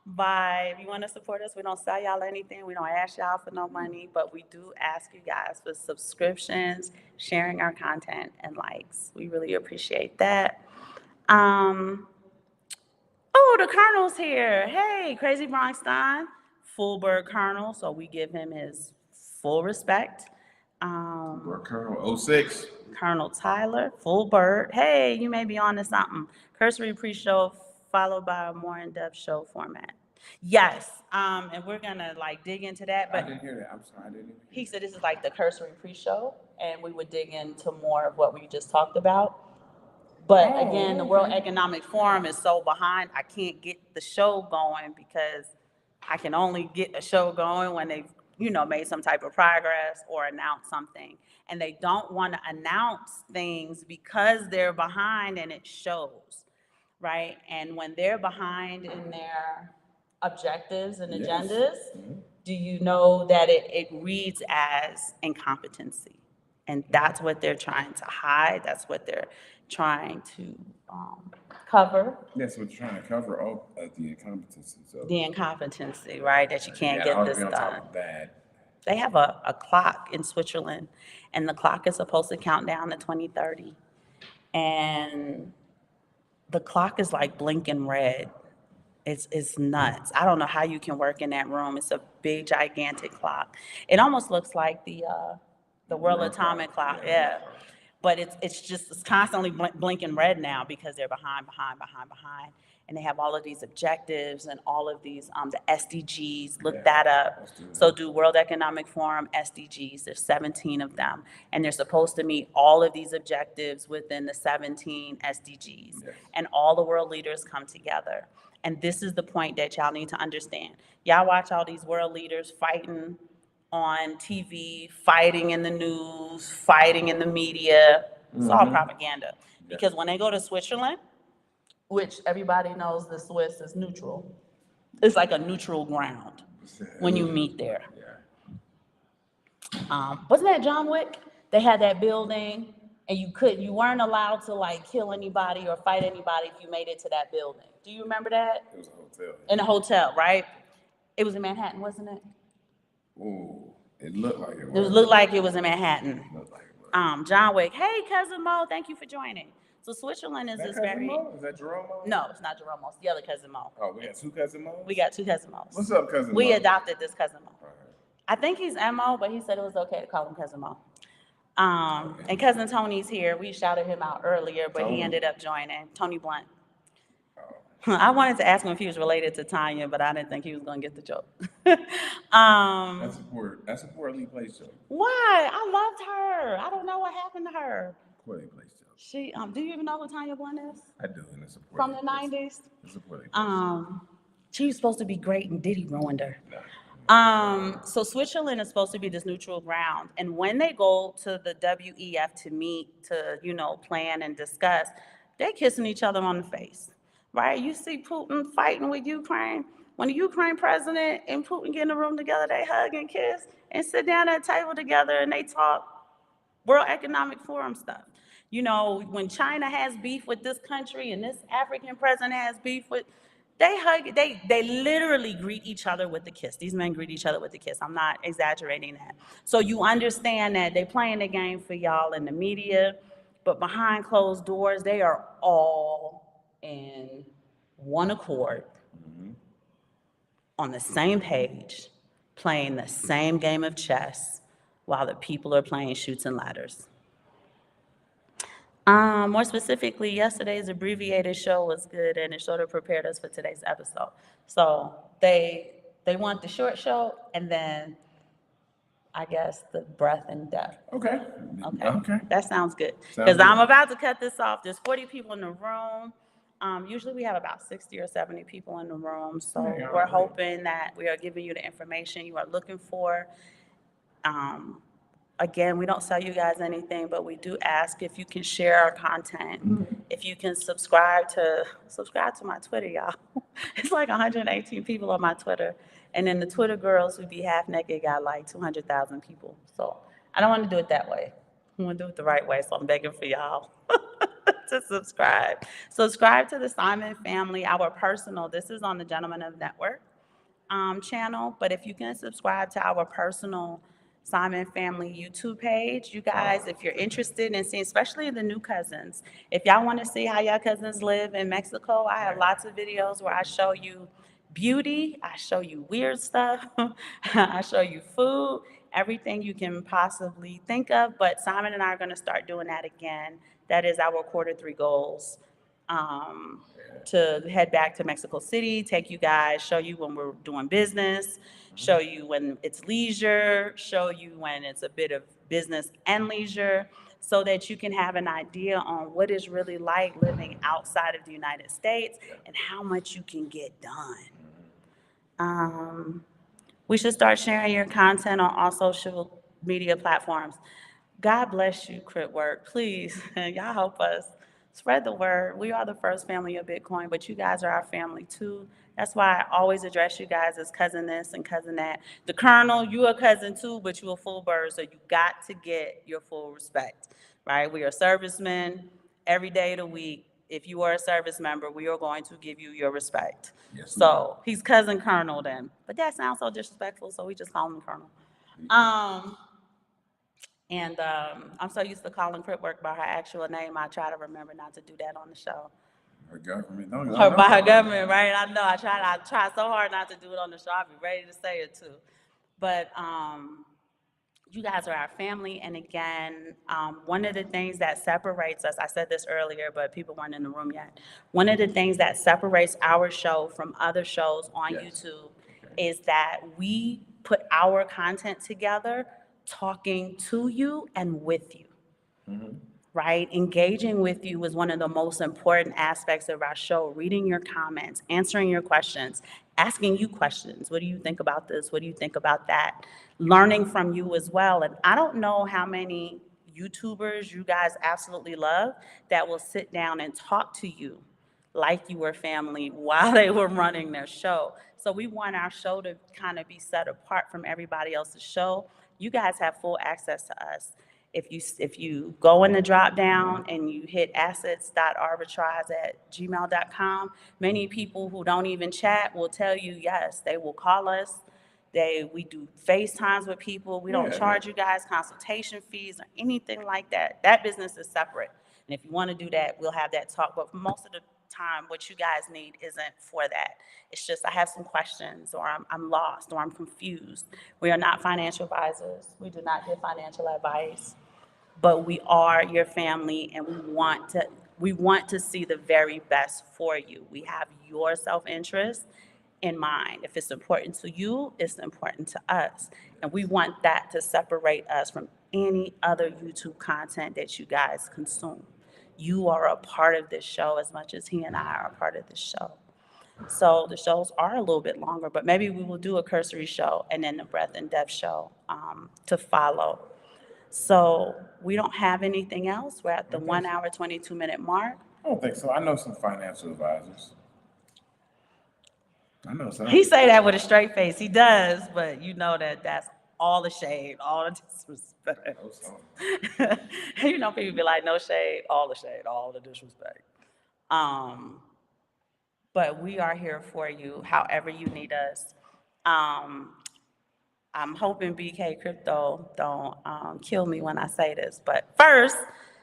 A: by, if you want to support us, we don't sell y'all anything. We don't ask y'all for no money, but we do ask you guys for subscriptions, sharing our content, and likes. We really appreciate that. Oh, the Colonel's here. Hey, Crazy Bronx Don, Fulberg Colonel, so we give him his full respect.
B: Or Colonel 06.
A: Colonel Tyler, Full Bird. Hey, you may be on to something. Cursory pre-show followed by a more in-depth show format. Yes, and we're gonna like dig into that.
B: I
A: But
B: didn't hear that. I'm sorry, I didn't hear
A: he said this is like the cursory pre-show, and we would dig into more of what we just talked about. But again, the World Economic Forum is so behind, I can't get the show going because I can only get a show going when they've, made some type of progress or announced something. And they don't want to announce things because they're behind and it shows, right? And when they're behind in their objectives and
B: Yes.
A: agendas, do you know that it reads as incompetency? And that's what they're trying to hide. That's what they're trying to cover.
B: That's what you're trying to cover up the incompetencies of.
A: The incompetency, right? That you can't
B: Yeah,
A: get
B: hard to
A: this
B: be on top
A: done.
B: of that.
A: They have a clock in Switzerland, and the clock is supposed to count down to 2030. And the clock is like blinking red. It's nuts. I don't know how you can work in that room. It's a big, gigantic clock. It almost looks like the World Atomic Clock, yeah. But it's constantly blinking red now because they're behind, and they have all of these objectives and all of these the SDGs. Look that up. So do World Economic Forum SDGs. There's 17 of them, and they're supposed to meet all of these objectives within the 17 SDGs.
B: Yes.
A: And all the world leaders come together. And this is the point that y'all need to understand. Y'all watch all these world leaders fighting on TV, fighting in the news, fighting in the media. It's all propaganda. Because when they go to Switzerland, which everybody knows the Swiss is neutral, it's like a neutral ground when you meet there. Wasn't that John Wick? They had that building, and you weren't allowed to like kill anybody or fight anybody if you made it to that building. Do you remember that?
B: It was a hotel.
A: In a hotel, right? It was in Manhattan, wasn't it?
B: Ooh, it looked like it
A: It
B: was.
A: looked like it was in Manhattan.
B: Looked like it was.
A: John Wick. Hey, cousin Mo, thank you for joining. So Switzerland is
B: Is that
A: this
B: cousin
A: very.
B: Mo? Is that Jerome Mo?
A: No, it's not Jerome Mo. It's the other cousin Mo.
B: Oh, we got two cousin Mo's?
A: We got two cousin Mo's.
B: What's up, cousin
A: We
B: Mo?
A: adopted this cousin Mo.
B: All right.
A: I think he's Mo, but he said it was okay to call him cousin Mo. And cousin Tony's here. We shouted him out earlier, but
B: Tony.
A: he ended up joining. Tony Blunt. I wanted to ask him if he was related to Tanya, but I didn't think he was going to get the joke.
B: That's a poorly placed joke.
A: Why? I loved her. I don't know what happened to her.
B: Poorly placed joke.
A: She, do you even know who Tanya Blunt is?
B: I do, and it's a poorly
A: From the
B: placed.
A: 90s?
B: It's a poorly placed.
A: She was supposed to be great, and Diddy ruined her. So Switzerland is supposed to be this neutral ground, and when they go to the WEF to meet, to plan and discuss, they're kissing each other on the face, right? You see Putin fighting with Ukraine. When the Ukraine president and Putin get in the room together, they hug and kiss and sit down at a table together and they talk World Economic Forum stuff. When China has beef with this country and this African president has beef with, they hug, they literally greet each other with a kiss. These men greet each other with a kiss. I'm not exaggerating that. So you understand that they're playing the game for y'all in the media, but behind closed doors, they are all in one accord, on the same page, playing the same game of chess while the people are playing shoots and ladders. More specifically, yesterday's abbreviated show was good, and it sort of prepared us for today's episode. So they want the short show, and then I guess the breadth and depth.
B: Okay.
A: That sounds good.
B: Sounds
A: Because
B: good.
A: I'm about to cut this off. There's 40 people in the room. Usually we have about 60 or 70 people in the room. So we're hoping that we are giving you the information you are looking for. Again, we don't sell you guys anything, but we do ask if you can share our content. If you can subscribe to my Twitter, y'all. It's like 118 people on my Twitter. And then the Twitter girls who be half naked got like 200,000 people. So I don't want to do it that way. I want to do it the right way. So I'm begging for y'all to subscribe. Subscribe to the Simon Family, our personal, this is on the Gentlemen of Network channel. But if you can subscribe to our personal Simon Family YouTube page, you guys, if you're interested in seeing, especially the new cousins, if y'all want to see how y'all cousins live in Mexico, I have lots of videos where I show you beauty, I show you weird stuff, I show you food, everything you can possibly think of. But Simon and I are going to start doing that again. That is our Q3 goals. To head back to Mexico City, take you guys, show you when we're doing business, show you when it's leisure, show you when it's a bit of business and leisure, so that you can have an idea on what it's really like living outside of the United States and how much you can get done. We should start sharing your content on all social media platforms. God bless you, Crit Work. Please, y'all help us. Spread the word. We are the first family of Bitcoin, but you guys are our family too. That's why I always address you guys as cousin this and cousin that. The Colonel, you a cousin too, but you a full bird, so you got to get your full respect, right? We are servicemen every day of the week. If you are a service member, we are going to give you your respect.
B: Yes,
A: So he's cousin Colonel then, but that sounds so disrespectful, so we just call him Colonel. I'm so used to calling Crip Work by her actual name, I try to remember not to do that on the show.
B: Her government,
A: By her government, right? I know. I try so hard not to do it on the show. I'll be ready to say it too. But you guys are our family, and again, one of the things that separates us, I said this earlier, but people weren't in the room yet. One of the things that separates our show from other shows on YouTube is that we put our content together talking to you and with you. Right? Engaging with you is one of the most important aspects of our show. Reading your comments, answering your questions, asking you questions. What do you think about this? What do you think about that? Learning from you as well. And I don't know how many YouTubers you guys absolutely love that will sit down and talk to you like you were family while they were running their show. So we want our show to kind of be set apart from everybody else's show. You guys have full access to us. If you go in the drop down and you hit assets.arbitrage@gmail.com, many people who don't even chat will tell you yes, they will call us. We do FaceTimes with people. We don't charge you guys consultation fees or anything like that. That business is separate. And if you want to do that, we'll have that talk. But most of the time, what you guys need isn't for that. It's just, I have some questions, or I'm lost, or I'm confused. We are not financial advisors. We do not give financial advice, but we are your family, and we want to see the very best for you. We have your self-interest in mind. If it's important to you, it's important to us. And we want that to separate us from any other YouTube content that you guys consume. You are a part of this show as much as he and I are a part of this show. So the shows are a little bit longer, but maybe we will do a cursory show and then the breadth and depth show to follow. So we don't have anything else. We're at the 1 hour, 22-minute mark.
B: I don't think so. I know some financial advisors. I know some.
A: He say that with a straight face. He does, but you know that's all the shade, all the disrespect. You know, people be like, no shade, all the disrespect. But we are here for you, however you need us. I'm hoping BK Crypto don't kill me when I say this, but first,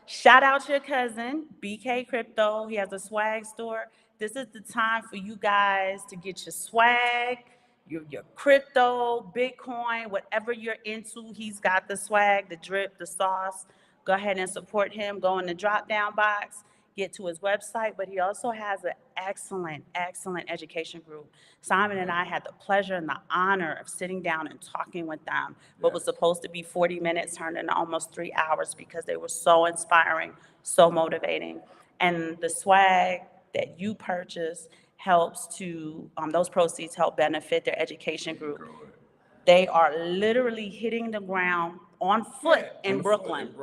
A: shout out your cousin, BK Crypto. He has a swag store. This is the time for you guys to get your swag, your crypto, Bitcoin, whatever you're into. He's got the swag, the drip, the sauce. Go ahead and support him. Go in the drop-down box, get to his website, but he also has an excellent education group. Simon and I had the pleasure and the honor of sitting down and talking with them. What was supposed to be 40 minutes turned into almost 3 hours because they were so inspiring, so motivating. And the swag that you purchase helps to, those proceeds help benefit their education group. They are literally hitting the ground on foot in Brooklyn.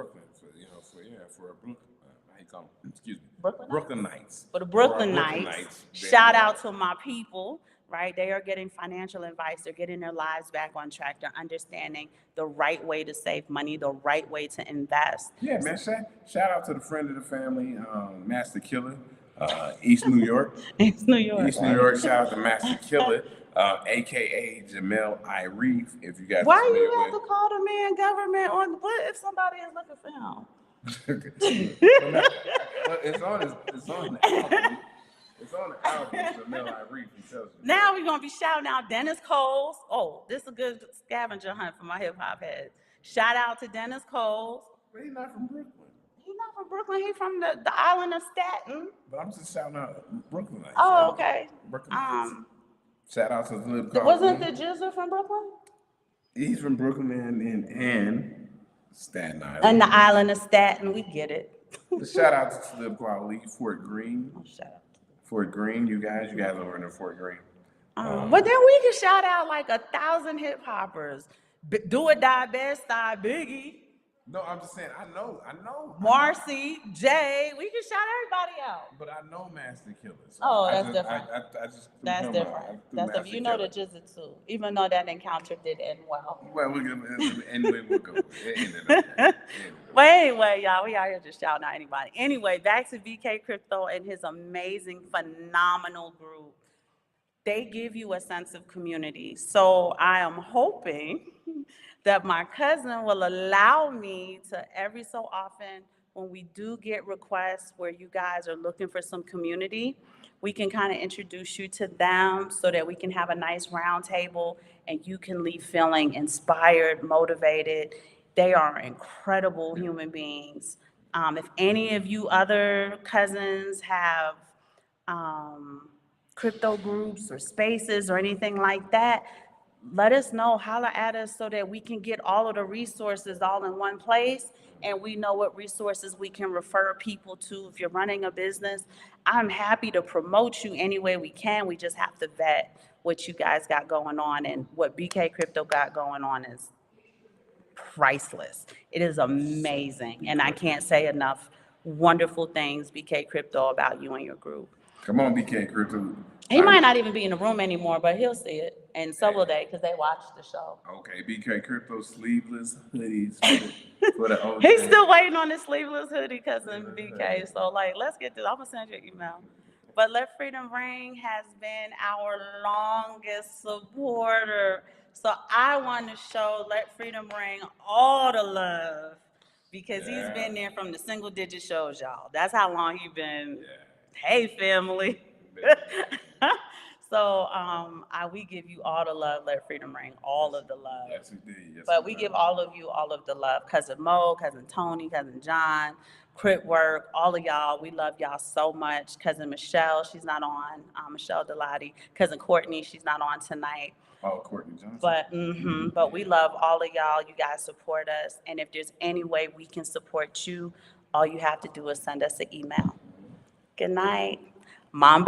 B: Brooklyn Knights.
A: For the Brooklyn Knights, shout out to my people, right? They are getting financial advice. They're getting their lives back on track. They're understanding the right way to save money, the right way to invest.
B: Yeah, man. Shout out to the friend of the family, Master Killer, East New York.
A: East New York.
B: Shout out to Master Killer, aka Jamel Iref. If you guys.
A: Why you have to call the man government on? What if somebody is looking for him?
B: It's on the album. It's on the album, so Mel I read and tells you.
A: Now we're gonna be shouting out Dennis Coles. Oh, this is a good scavenger hunt for my hip hop heads. Shout out to Dennis Coles.
B: But he's not from Brooklyn.
A: He's not from Brooklyn. He's from the island of Staten.
B: But I'm just shouting out Brooklyn. Like,
A: Oh, okay.
B: Brooklyn. Shout out to the little car.
A: Wasn't the Jizzle from Brooklyn?
B: He's from Brooklyn and Staten Island.
A: And the island of Staten, we get it.
B: But shout out to Slip Quality, Fort Greene.
A: Oh, shout out.
B: Fort Greene, you guys over in the Fort Greene.
A: But then we can shout out like 1,000 hip hoppers. Do or Die, Best Style, Biggie,
B: No, I'm just saying, I know.
A: Marcy, Jay. We can shout everybody out.
B: But I know Master Killer. So
A: Oh,
B: I
A: that's
B: just-
A: different.
B: I just threw
A: That's
B: him
A: different.
B: out. I threw
A: That's
B: Master
A: different. You know the
B: Killer.
A: Jizzle too, even though that encounter did end well.
B: Well, we'll go. It ended up there.
A: But anyway, y'all, we out here just shouting out anybody. Anyway, back to BK Crypto and his amazing, phenomenal group. They give you a sense of community. So I am hoping that my cousin will allow me to every so often, when we do get requests where you guys are looking for some community, we can kind of introduce you to them so that we can have a nice round table and you can leave feeling inspired, motivated. They are incredible human beings. If any of you other cousins have crypto groups or spaces or anything like that, let us know, holler at us so that we can get all of the resources all in one place and we know what resources we can refer people to. If you're running a business, I'm happy to promote you any way we can. We just have to vet what you guys got going on, and what BK Crypto got going on is priceless. It is amazing, and I can't say enough wonderful things, BK Crypto, about you and your group.
B: Come on, BK Crypto.
A: He might not even be in the room anymore, but he'll see it, and so will they, because they watch the show.
B: Okay, BK Crypto sleeveless hoodies for the old.
A: He's still waiting on his sleeveless hoodie, cousin BK. So, like, let's get this. I'm gonna send you an email. But Let Freedom Ring has been our longest supporter. So I want to show Let Freedom Ring all the love, because he's been there from the single digit shows, y'all. That's how long he's been.
B: Yeah.
A: Hey, family. So we give you all the love, Let Freedom Ring, all of the love.
B: Yes, we did. Yes,
A: But we give all of you all of the love. Cousin Mo, Cousin Tony, Cousin John, Crit Work, all of y'all. We love y'all so much. Cousin Michelle, she's not on. Michelle Delati. Cousin Courtney, she's not on tonight.
B: Oh, Courtney Johnson.
A: But we love all of y'all. You guys support us. And if there's any way we can support you, all you have to do is send us an email. Good night. Mom.